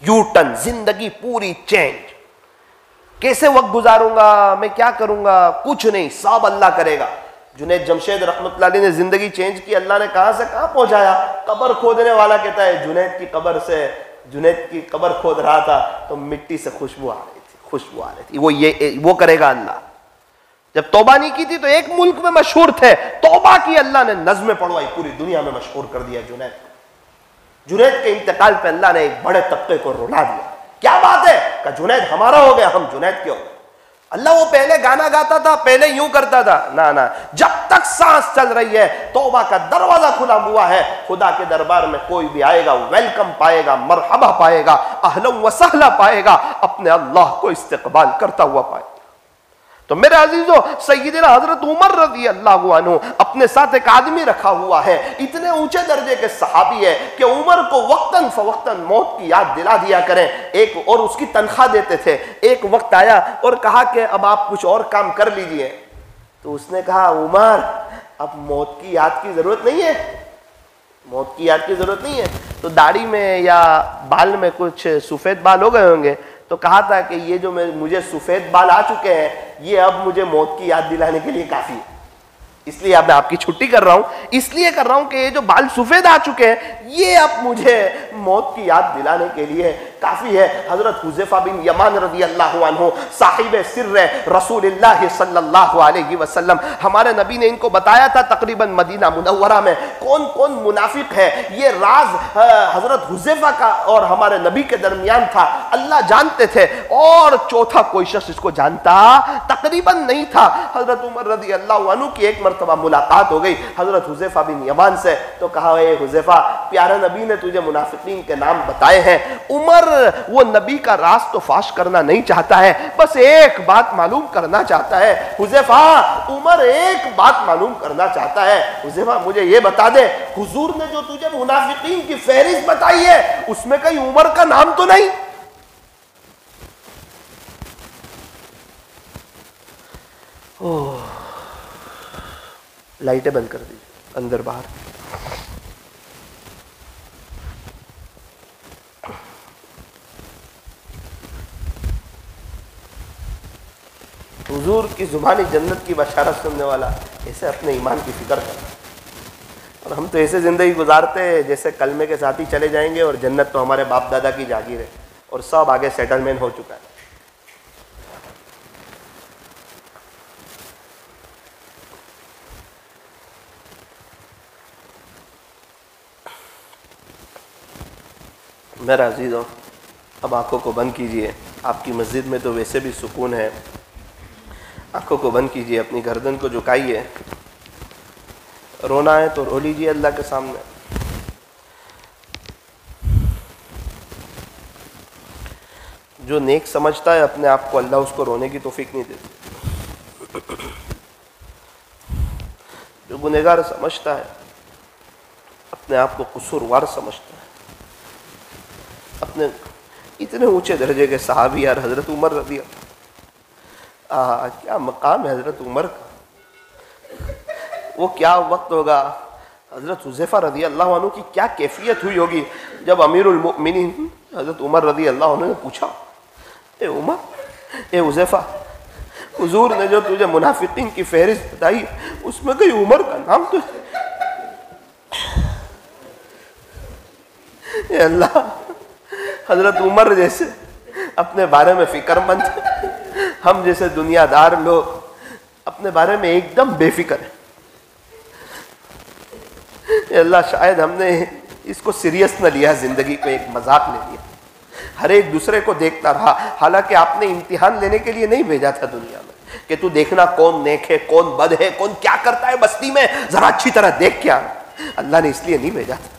यू टर्न, जिंदगी पूरी चेंज। कैसे वक्त गुजारूंगा, मैं क्या करूंगा? कुछ नहीं, सब अल्लाह करेगा। जुनैद जमशेद रहमतुल्लाह अलैह ने जिंदगी चेंज की, अल्लाह ने कहां से कहां पहुंचाया। कब्र खोदने वाला कहता है जुनैद की कब्र से, जुनैद की कब्र खोद रहा था तो मिट्टी से खुशबू आ रही थी, खुशबू आ रही थी। वो करेगा अल्लाह। जब तौबा नहीं की थी तो एक मुल्क में मशहूर थे, तौबा की अल्लाह ने नज़्में पढ़वाई, पूरी दुनिया में मशहूर कर दिया जुनैद को। जुनैद के इंतकाल पे अल्लाह ने एक बड़े तबके को रुला दिया। क्या बात है? का जुनैद हमारा हो गया, हम जुनैद के हो गए। अल्लाह वो पहले गाना गाता था, पहले यूं करता था, ना ना, जब तक सांस चल रही है तौबा का दरवाजा खुला हुआ है। खुदा के दरबार में कोई भी आएगा वेलकम पाएगा, मरहबा पाएगा, अहलन व सहला पाएगा, अपने अल्लाह को इस्तेकबाल करता हुआ पाएगा। तो मेरे अजीजों, सैयदना हजरत उमर रज़ी अल्लाह अन्हु अपने साथ एक आदमी रखा हुआ है, इतने ऊंचे दर्जे के सहाबी है कि उमर को वक्तन फवक्तन मौत की याद दिला दिया करें, एक और उसकी तनख्वाह देते थे। एक वक्त आया और कहा कि अब आप कुछ और काम कर लीजिए। तो उसने कहा, उमर अब मौत की याद की जरूरत नहीं है, मौत की याद की जरूरत नहीं है। तो दाढ़ी में या बाल में कुछ सफेद बाल हो गए होंगे, तो कहा था कि ये जो मुझे सफेद बाल आ चुके हैं, ये अब मुझे मौत की याद दिलाने के लिए काफी है। इसलिए अब मैं आपकी छुट्टी कर रहा हूं, इसलिए कर रहा हूं कि ये जो बाल सफेद आ चुके हैं, ये अब मुझे मौत की याद दिलाने के लिए काफी है। हजरत हुज़ैफा बिन यमान रज़ी अल्लाह अन्हु साहिब सिर्र रसूलुल्लाह सल्लल्लाहु अलैहि वसल्लम, हमारे नबी ने इनको बताया था तकरीबन मदीना मुनव्वरा में कौन कौन मुनाफिक है। ये राज हजरत हुज़ैफा का और हमारे नबी के दरमियान था, अल्लाह जानते थे, और चौथा कोई शख्स इसको जानता तकरीबन नहीं था। हजरत उमर रज़ी अल्लाह अन्हु की एक मरतबा मुलाकात हो गई हजरत हुज़ैफा बिन यमान से। तो कहा, ए हुज़ैफा, प्यारे नबी ने तुझे मुनाफिकीन के नाम बताए हैं। उमर वो नबी का राज तो फाश करना नहीं चाहता है, बस एक बात मालूम करना चाहता है। हुज़ैफा, उमर एक बात मालूम करना चाहता है। हुज़ैफा, मुझे ये बता दे, हुजूर ने जो तुझे मुनाफिकीन की फहरिस्त बताई है, उसमें कहीं उमर का नाम तो नहीं? ओह, लाइटें बंद कर दीजिए, अंदर बाहर। हुजूर की जुबानी जन्नत की बशारत सुनने वाला ऐसे अपने ईमान की फिक्र करता, और हम तो ऐसे जिंदगी गुजारते हैं जैसे कलमे के साथ ही चले जाएंगे और जन्नत तो हमारे बाप दादा की जागीर है और सब आगे सेटलमेंट हो चुका है। मेरा अजीज़ों, अब आंखों को बंद कीजिए। आपकी मस्जिद में तो वैसे भी सुकून है, आंखों को बंद कीजिए, अपनी गर्दन को झुकाइए। रोना है तो रो लीजिए अल्लाह के सामने। जो नेक समझता है अपने आप को, अल्लाह उसको रोने की तौफीक नहीं देती। जो गुनहगार समझता है अपने आप को कसूरवार समझता है। अपने इतने ऊंचे दर्जे के सहाबी यार, हजरत उमर रज़ी अल्लाह, क्या मकाम है हजरत उमर का। वो क्या वक्त होगा, हजरत हुज़ैफा रज़ी अल्लाह अन्हु की क्या कैफियत हुई होगी जब अमीरुल मोमिनीन हजरत उमर रज़ी अल्लाह अन्हु ने पूछा, ए उमर, ए हुज़ैफा, हुजूर ने जो तुझे मुनाफिकीन की फहरिस्त बताई, उसमें कहीं उमर का नाम तो? ए अल्लाह, हजरत उमर जैसे अपने बारे में फिक्रमंद, हम जैसे दुनियादार लोग अपने बारे में एकदम बेफिक्र है। अल्लाह, शायद हमने इसको सीरियस न लिया, जिंदगी को एक मजाक ले लिया, हर एक दूसरे को देखता रहा। हालांकि आपने इम्तिहान लेने के लिए नहीं भेजा था दुनिया में कि तू देखना कौन नेक है, कौन बद है, कौन क्या करता है बस्ती में, जरा अच्छी तरह देख के आना। अल्लाह ने इसलिए नहीं भेजा था।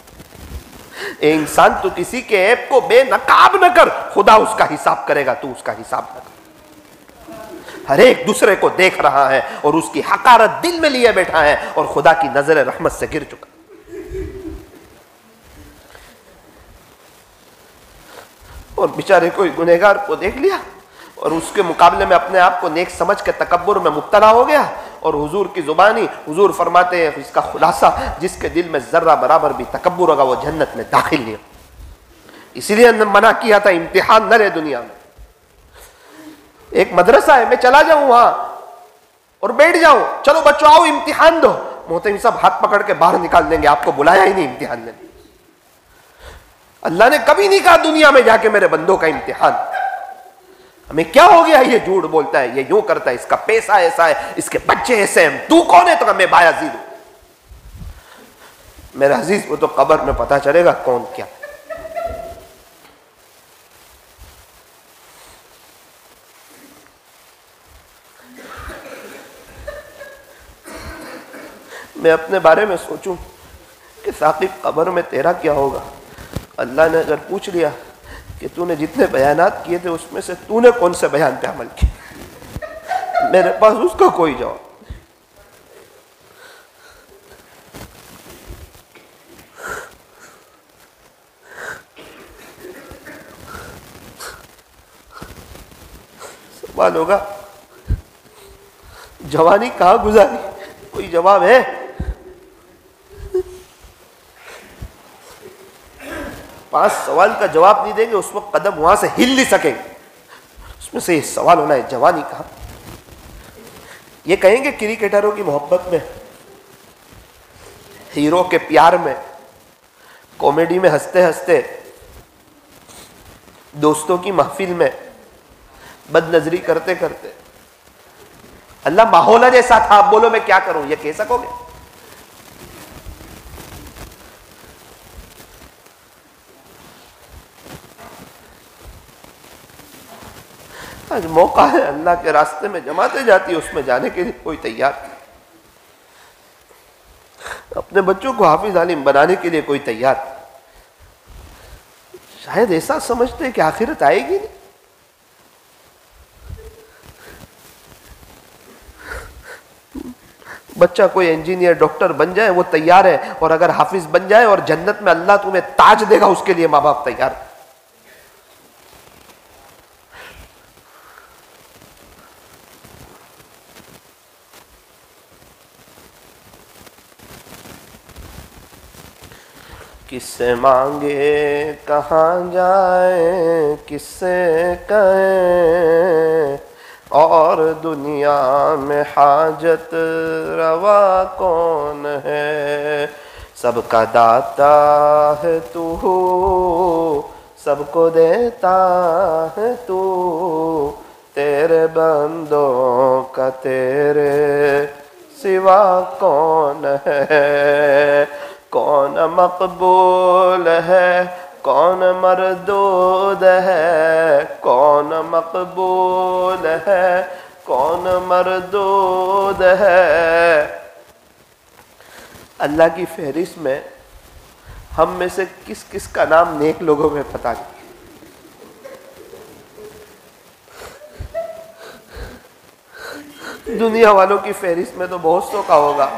ए इंसान, तू किसी के ऐब को बेनकाब न कर, खुदा उसका हिसाब करेगा, तू उसका हिसाब न कर। हर एक दूसरे को देख रहा है और उसकी हकारत दिल में लिए बैठा है और खुदा की नजर रहमत से गिर चुका। और बेचारे कोई गुनहगार को देख लिया और उसके मुकाबले में अपने आप को नेक समझ के तकब्बुर में मुब्तला हो गया। और हुजूर की जुबानी, हुजूर फरमाते हैं इसका खुलासा, जिसके दिल में जर्रा बराबर भी तकब्बुर होगा वो जन्नत में दाखिल नहीं। इसीलिए मना किया था इम्तिहान न ले दुनिया में। एक मदरसा है, मैं चला जाऊं वहां और बैठ जाऊं, चलो बच्चों आओ इम्तिहान दो, मोहतरम साहब हाथ पकड़ के बाहर निकाल देंगे, आपको बुलाया ही नहीं इम्तिहान लेने। अल्लाह ने कभी नहीं कहा दुनिया में जाके मेरे बंदों का इम्तिहान। हमें क्या हो गया, ये झूठ बोलता है, ये यूं करता है, इसका पैसा ऐसा है, इसके बच्चे ऐसे हैं, तू कौन है? तो मैं बायजीद हूं। मेरा अजीज, वो तो कब्र में पता चलेगा कौन क्या। मैं अपने बारे में सोचूं कि साकिब कब्र में तेरा क्या होगा। अल्लाह ने अगर पूछ लिया कि तूने जितने बयानात किए थे उसमें से तूने कौन से बयान पे अमल किया, मेरे पास उसका कोई जवाब। सवाल होगा जवानी कहां गुजारी, कोई जवाब है? पांच सवाल का जवाब नहीं देंगे उस वक्त कदम वहां से हिल नहीं सकेंगे। उसमें से सवाल होना है जवानी कहां। ये कहेंगे क्रिकेटरों की मोहब्बत में, हीरो के प्यार में, कॉमेडी में हंसते हंसते, दोस्तों की महफिल में बदनजरी करते करते अल्लाह माहौल जैसा था, आप बोलो मैं क्या करूं, ये कह सकोगे? आज मौका है, अल्लाह के रास्ते में जमाते जाती है, उसमें जाने के लिए कोई तैयार नहीं। अपने बच्चों को हाफिज आलिम बनाने के लिए कोई तैयार नहीं। शायद ऐसा समझते हैं कि आखिरत आएगी नहीं। बच्चा कोई इंजीनियर डॉक्टर बन जाए वो तैयार है, और अगर हाफिज बन जाए और जन्नत में अल्लाह तुम्हें ताज देगा उसके लिए माँ बाप तैयार है। किससे मांगे कहाँ जाए, किससे कहें, और दुनिया में हाजत रवा कौन है। सबका दाता है तू, सबको देता है तू, तेरे बंदों का तेरे सिवा कौन है। कौन मकबूल है, कौन मरदूद है, कौन मकबूल है, कौन मरदूद है। अल्लाह की फहरिस्त में हम में से किस किस का नाम नेक लोगों में पता नहीं। दुनिया वालों की फहरिस्त में तो बहुत सौ का होगा।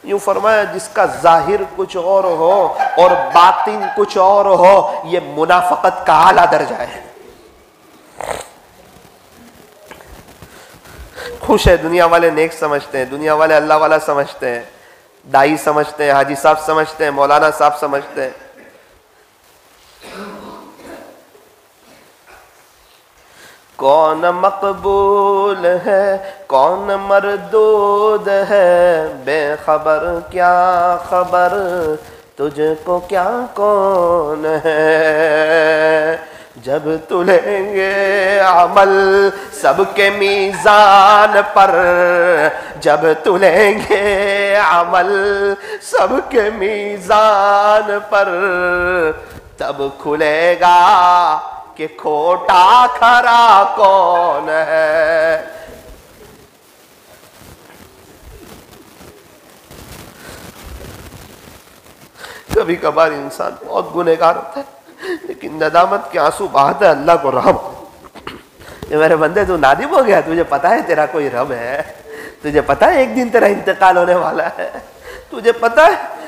यूं फरमाया जिसका जाहिर कुछ और हो और बातिन कुछ और हो, ये मुनाफकत का आला दर्जा है। खुश है, दुनिया वाले नेक समझते हैं, दुनिया वाले अल्लाह वाला समझते हैं, दाई समझते हैं, हाजी साहब समझते हैं, मौलाना साहब समझते हैं। कौन मकबूल है, कौन मरदूद है, बेखबर क्या खबर, तुझको क्या कौन है। जब तुलेंगे अमल सबके मीज़ान पर, जब तुलेंगे अमल सबके मीज़ान पर, तब खुलेगा कि खोटा खरा कौन है। कभी कभार इंसान बहुत गुनहगार होता है, लेकिन नदामत के आंसू बहाता है अल्लाह को रहम। ये मेरे बंदे तू नादिम हो गया, तुझे पता है तेरा कोई रब है, तुझे पता है एक दिन तेरा इंतकाल होने वाला है, तुझे पता है।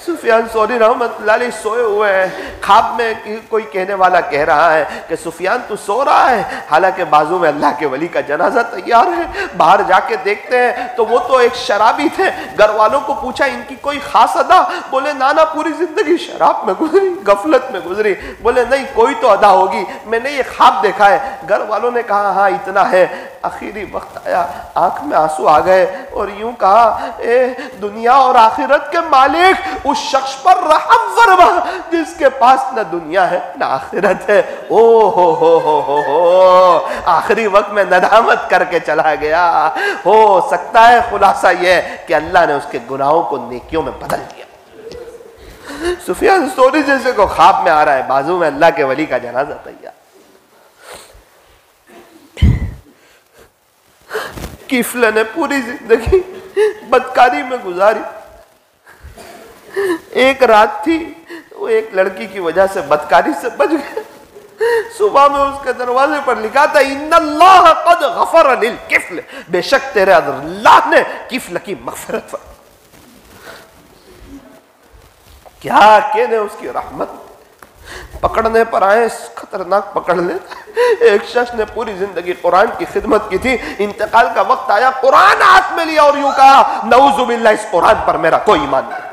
सुफियान सौरी रहमतुल्लाह अलैह सोए हुए हैं, ख्वाब में कोई कहने वाला कह रहा है कि सुफियान तू सो रहा है, हालांकि बाजू में अल्लाह के वली का जनाजा तैयार है। बाहर जाके देखते हैं तो वो तो एक शराबी थे। घर वालों को पूछा इनकी कोई खास अदा, बोले नाना पूरी जिंदगी शराब में गुजरी, गफलत में गुजरी। बोले नहीं कोई तो अदा होगी, मैंने ये ख्वाब देखा है। घर वालों ने कहा हाँ इतना है। आखिरी वक्त आया, आंख में आंसू आ गए और यूं कहा ए दुनिया और आखिरत के मालिक उस शख्स पर रहम फरमा जिसके पास न दुनिया है न आखिरत है। ओ हो आखिरी वक्त में नदामत करके चला गया। हो सकता है खुलासा यह कि अल्लाह ने उसके गुनाहों को नेकियों में बदल दिया। सुफियान सोरी जैसे को ख्वाब में आ रहा है, बाजू में अल्लाह के वली का जनाजा तैयार। किफल ने पूरी जिंदगी बदकारी में गुजारी। एक रात थी, वो एक लड़की की वजह से बदकारी से बच गया। सुबह में उसके दरवाजे पर लिखा था इन्नल्लाह क़द गफ़र लिल किफ़्ल, बेशक तेरे अल्लाह ने किफ़्ल की मग़फ़िरत फरमाई। क्या कहने उसकी रहमत। पकड़ने पर आए खतरनाक पकड़ लेता। एक शख्स ने पूरी जिंदगी कुरान की खिदमत की थी, इंतकाल का वक्त आया, कुरान हाथ में लिया और यूं कहा नऊजुबिल्लाह इस कुरान पर मेरा कोई ईमान नहीं।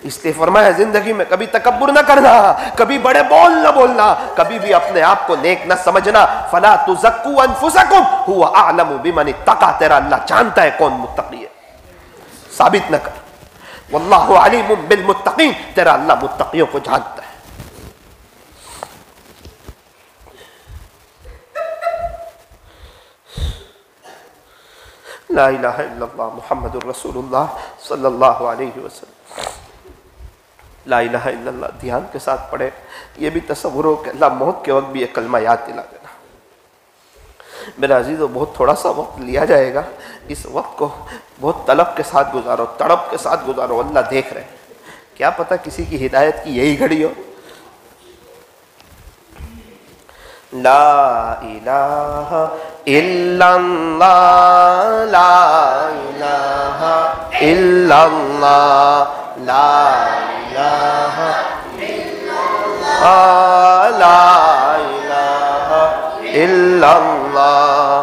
इसलिए फरमाया जिंदगी में कभी तकब्बुर न करना, कभी बड़े बोल न बोलना, कभी भी अपने आप को नेक न समझना। फला तुज़क्कू अनफुसकुम हुवा अअलमु बिमन इत्तक़ा, तेरा अल्लाह जानता है कौन मुत्तकी है, साबित न कर। वल्लाहु अलीमुम बिल मुत्तकीन, तेरा अल्लाह मुत्तकियों को जानता है। ला इलाहा इल्लल्लाह मुहम्मदुर रसूलुल्लाह सल्लल्लाहु अलैहि वसल्लम। ला इलाहा इल्लल्लाह ध्यान के साथ पढ़े। ये भी तसव्वुर हो कि अल्लाह मौत के वक्त भी ये कलमा याद दिला देना। मेरा अजीज़ों बहुत थोड़ा सा वक्त लिया जाएगा, इस वक्त को बहुत तलब के साथ गुजारो, तड़प के साथ गुजारो। अल्लाह देख रहे हैं, क्या पता किसी की हिदायत की यही घड़ी हो। ला इलाहा इल्लल्लाह, ला इलाहा इल्लल्लाह, ला इलाहा इल्लल्लाह,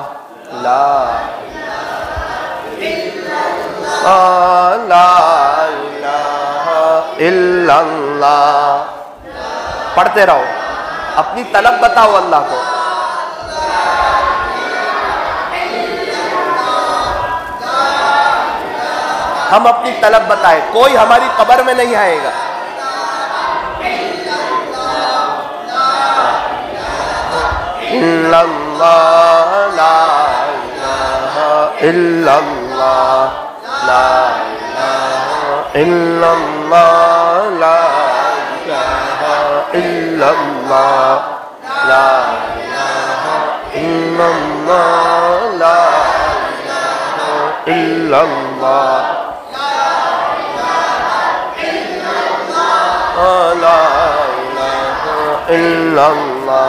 ला इलाहा इल्लल्लाह, ला इलाहा इल्लल्लाह। पढ़ते रहो, अपनी तलब बताओ अल्लाह को। हम अपनी तलब बताए, कोई हमारी कब्र में नहीं आएगा। इल्लल्लाह, ला इलाहा इल्लल्लाह, ला इलाहा इल्लल्लाह, ला इलाहा इल्लल्लाह, ला इलाहा इल्लल्लाह, ला इलाहा इल्लल्लाह,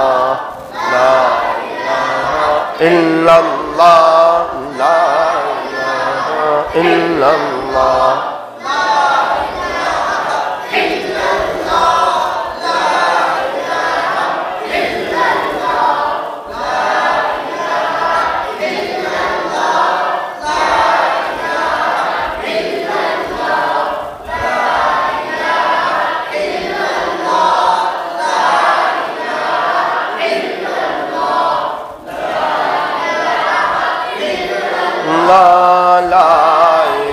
ला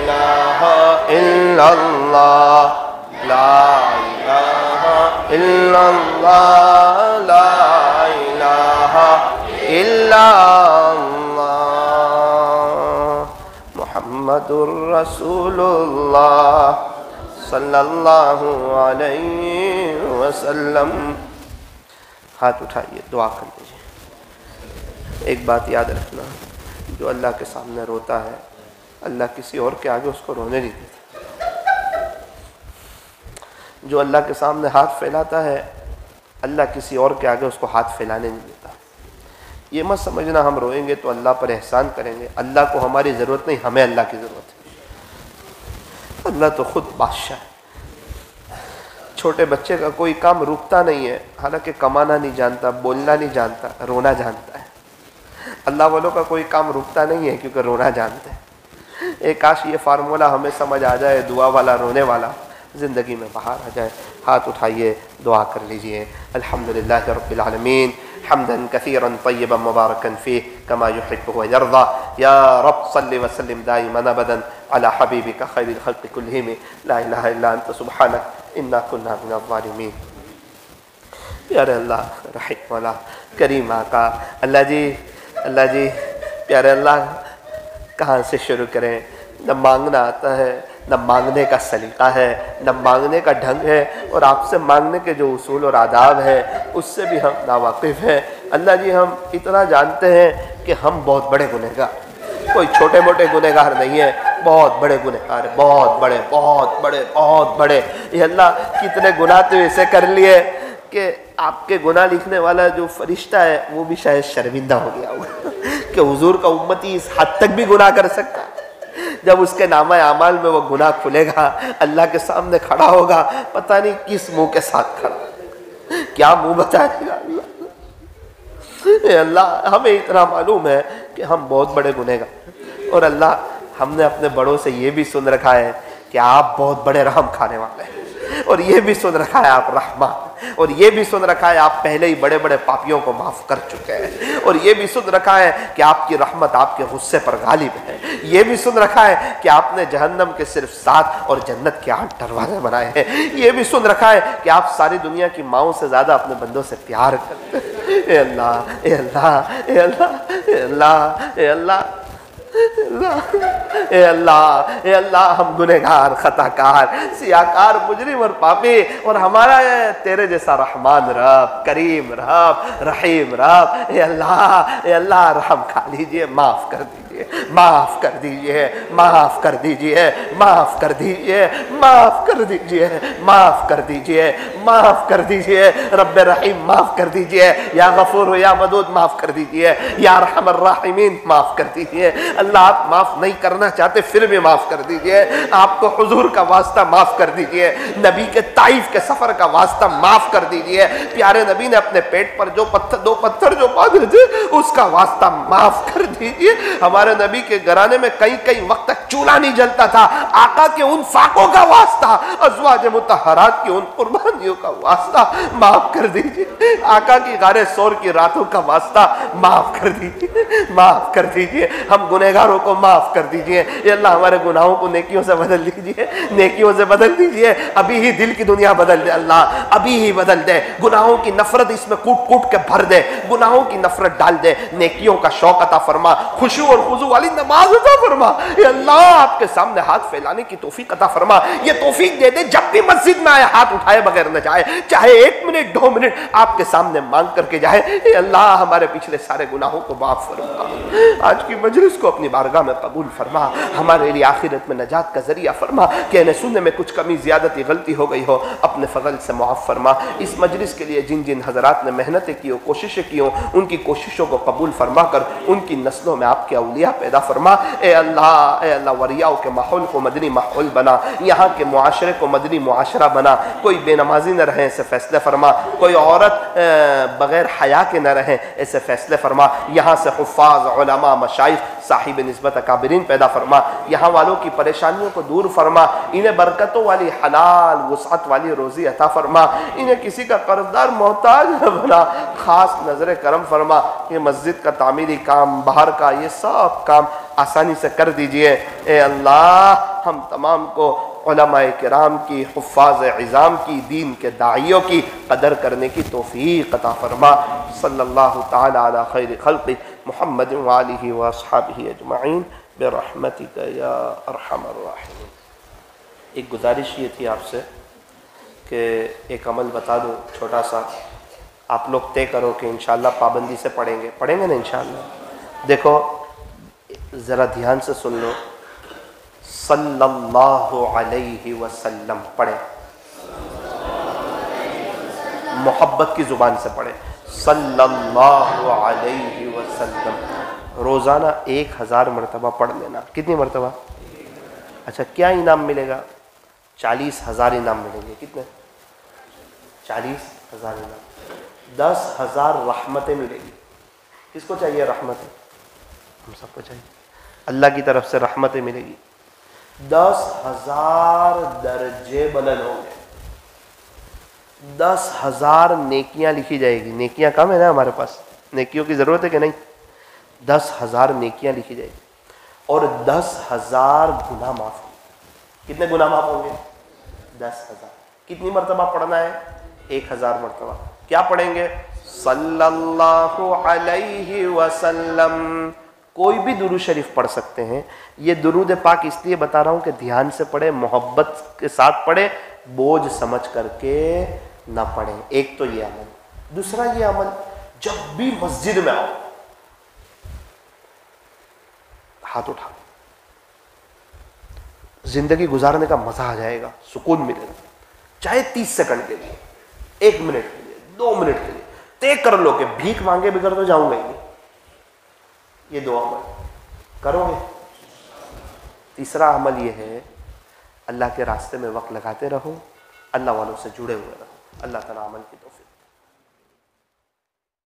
इलाहा इल्लल्लाह, ला इलाहा इल्लल्लाह, ला इलाहा इल्लल्लाह। मुहम्मदुर रसूलुल्लाह सल्लल्लाहु अलैहि वसल्लम। हाथ उठाइए, दुआ कर लीजिए। एक बात याद रखना, जो अल्लाह के सामने रोता है, अल्लाह किसी और के आगे उसको रोने नहीं देता। जो अल्लाह के सामने हाथ फैलाता है, अल्लाह किसी और के आगे उसको हाथ फैलाने नहीं देता। ये मत समझना हम रोएंगे तो अल्लाह पर एहसान करेंगे। अल्लाह को हमारी ज़रूरत नहीं, हमें अल्लाह की ज़रूरत है। अल्लाह तो खुद बादशाह है। छोटे बच्चे का कोई काम रुकता नहीं है, हालांकि कमाना नहीं जानता, बोलना नहीं जानता, रोना जानता है। अल्लाह वालों का कोई काम रुकता नहीं है क्योंकि रोना जानते हैं। एक काश ये फार्मूला हमें समझ आ जाए, दुआ वाला, रोने वाला, ज़िंदगी में बाहर आ जाए। हाथ उठाइए, दुआ कर लीजिए। अल्हम्दुलिल्लाह रब्बिल आलमीन, हम्दन कसीरन तय्यबन मुबारकन फीह कमा युहिब्बु व यर्दा। या रब सल्लि व सल्लिम दाइमन अबदन अला हबीबिका खैरिल खल्क़ि कुल्लिहिम, ला इलाहा इल्ला अंता सुब्हानक इन्ना कुन्ना मिनज़ ज़ालिमीन। प्यारे अल्लाह, रहीम वाला, करीम आका, अल्लाह जी, प्यारे अल्लाह, कहाँ से शुरू करें? न मांगना आता है, न मांगने का सलीका है, न मांगने का ढंग है, और आपसे मांगने के जो उसूल और आदाब है उससे भी हम नावाकिफ़ हैं। अल्लाह जी, हम इतना जानते हैं कि हम बहुत बड़े गुनहगार, कोई छोटे मोटे गुनहगार नहीं है, बहुत बड़े गुनहगार है, बहुत बड़े बहुत बड़े बहुत बड़े। ये अल्लाह कितने गुनाह तो ऐसे कर लिए कि आपके गुनाह लिखने वाला जो फरिश्ता है वो भी शायद शर्मिंदा हो गया होगा कि हुजूर का उम्मती इस हद तक भी गुनाह कर सकता है। जब उसके नामा आमाल में वो गुनाह खुलेगा, अल्लाह के सामने खड़ा होगा, पता नहीं किस मुंह के साथ खड़ा, क्या मुंह बताएगा अल्लाह। हमें इतना मालूम है कि हम बहुत बड़े गुनहगार, और अल्लाह हमने अपने बड़ों से ये भी सुन रखा है कि आप बहुत बड़े रहम खाने वाले हैं, और ये भी सुन रखा है आप रहमान, और ये भी सुन रखा है आप पहले ही बड़े बड़े पापियों को माफ कर चुके हैं, और ये भी सुन रखा है कि आपकी रहमत आपके गुस्से पर गालिब है। ये भी सुन रखा है कि आपने जहन्नम के सिर्फ 7 और जन्नत के 8 दरवाजे बनाए हैं। ये भी सुन रखा है कि आप सारी दुनिया की माओं से ज्यादा अपने बंदों से प्यार करते हैं। ए अल्लाह, ए अल्लाह, ए अल्लाह, ए अल्लाह, ए अल्लाह, ए अल्लाह, ए अल्लाह, हम गुनहगार, खताकार, सियाकार, मुजरिम और पापी, और हमारा तेरे जैसा रहमान रब, करीम रब, रहीम रब, ए अल्लाह रहम खा लीजिए, माफ कर दीजिए, माफ कर दीजिए, माफ कर दीजिए, माफ कर दीजिए, माफ कर दीजिए, माफ कर दीजिए, माफ कर दीजिए, रब्बे रहीम माफ कर दीजिए, या गफूर या मदूद माफ कर दीजिए, या रहमर राहिमीन माफ कर दीजिए। अल्लाह आप माफ नहीं करना चाहते फिर भी माफ कर दीजिए, आपको हुजूर का वास्ता माफ कर दीजिए, नबी के ताइफ के सफर का वास्ता माफ कर दीजिए, प्यारे नबी ने अपने पेट पर जो दो पत्थर जो बांधे थे उसका वास्ता माफ कर दीजिए। हमारे नबी के घराने में कई वक्त तक चूल्हा नहीं जलता था, आका के उन फाकों का वास्ता, अज़वाज मुतहहरात की उन कुर्बानियों का वास्ता माफ कर दीजिए, आका की गारे सोर की रातों का वास्ता माफ कर दीजिए, माफ कर दीजिए, हम गुनहगारों को माफ कर दीजिए। ये अल्लाह हमारे गुनाहों को नेकियों से बदल दीजिए, नेकियों से बदल दीजिए, अभी ही दिल की दुनिया बदल दे अल्लाह, अभी ही बदल दे, गुनाहों की नफरत इसमें कूट कूट के भर दे, गुनाहों की नफरत डाल दे, नेकियों का शौक अता फरमा, खुशू और खुजू वाली नमाज अता फरमा। ये अल्लाह आपके सामने हाथ फैलाने की तौफीक अता फरमा, ये तौफीक दे दे जब भी मस्जिद में आए हाथ उठाए बगैर न जाए, चाहे 1 मिनट 2 मिनट आपके सामने मांग करके जाए। ये अल्लाह हमारे पिछले सारे गुनाहों को माफ फरमा, आज की मजलिस को अपनी बारगाह में कबूल फरमा, हमारे लिए आखिरत में नजात का जरिया फरमा, कहने सुनने में कुछ कमी ज्यादती गलती हो गई हो अपने फजल से मुआफ फरमा। इस मजलिस के लिए जिन जिन हजरात ने मेहनतें की हो, कोशिशें की हो, उनकी कोशिशों को कबूल फरमा कर उनकी नस्लों में आपके औलिया पैदा फरमा। ए अल्लाह वरियाओं के माहौल को मदनी माहौल बना, यहाँ के मुआशरे को मदनी मुआशरा बना, कोई बेनमाजी न रहे ऐसे फैसले फरमा, कोई औरत बगैर हया के न रहे ऐसे फैसले फरमा, यहाँ से हुफ्फाज, उलमा, मशाइख, साहिब निस्बत अकाबिरीन पैदा फरमा, यहाँ वालों की परेशानियों को दूर फरमा, इन्हें बरकतों वाली हलाल वुसअत वाली रोज़ी अता फरमा, इन्हें किसी का कर्जदार मोहताज न बना, खास नजर करम फरमा, ये मस्जिद का तामीरी काम, बाहर का ये सब काम आसानी से कर दीजिए। ए अल्लाह हम तमाम को उलमाए किराम की, हुफ्फाज़ इज़ाम की, दीन के दाइयों की कदर करने की तौफीक अता फरमा। सल्लल्लाहु तआला अला खैर खल्क़ि मुहम्मद व आलिहि व अस्हाबिहि अजमईन बिरहमतिका या अरहमर राहिमीन। एक गुजारिश ये थी आपसे कि एक अमल बता दूँ छोटा सा, आप लोग तय करो कि इंशाअल्लाह पाबंदी से पढ़ेंगे ना इंशाअल्लाह। देखो ज़रा ध्यान से सुन लो, सल्लल्लाहु अलैहि वसल्लम पढ़े, मोहब्बत की ज़ुबान से पढ़े, सल्लल्लाहु अलैहि वसल्लम। रोज़ाना 1000 मरतबा पढ़ लेना। कितनी मरतबा? अच्छा, क्या इनाम मिलेगा? 40,000 इनाम मिलेंगे। कितने? 40,000 इनाम। 10,000 रहमतें मिलेगी। किसको चाहिए रहमतें? हम सबको चाहिए। अल्लाह की तरफ से रहमतें मिलेगी। 10,000 दर्जे बुलंद होंगे, 10,000 नेकियां लिखी जाएगी। नेकियां कम है ना हमारे पास, नेकियों की जरूरत है कि नहीं? 10,000 नेकियां लिखी जाएगी और 10,000 गुनाह माफ होंगे। कितने गुनाह माफ होंगे? 10,000। कितनी मरतबा पढ़ना है? 1000 मरतबा। क्या पढ़ेंगे? सल्लल्लाहु अलैहि वसल्लम। कोई भी दुरूद शरीफ पढ़ सकते हैं। ये दुरूद पाक इसलिए बता रहा हूं कि ध्यान से पढ़े, मोहब्बत के साथ पढ़े, बोझ समझ करके ना पढ़े। एक तो ये अमल। दूसरा ये अमल, जब भी मस्जिद में आओ, हाथ उठा लो, जिंदगी गुजारने का मजा आ जाएगा, सुकून मिलेगा। चाहे 30 सेकंड के लिए, 1 मिनट के लिए, 2 मिनट के लिए तय कर लो कि भीख मांगे बगैर तो जाऊंगा ही नहीं। ये 2 अमल करोगे। तीसरा अमल ये है, अल्लाह के रास्ते में वक्त लगाते रहो, अल्लाह वालों से जुड़े हुए रहो। अल्लाह ताला अमल की तौफीक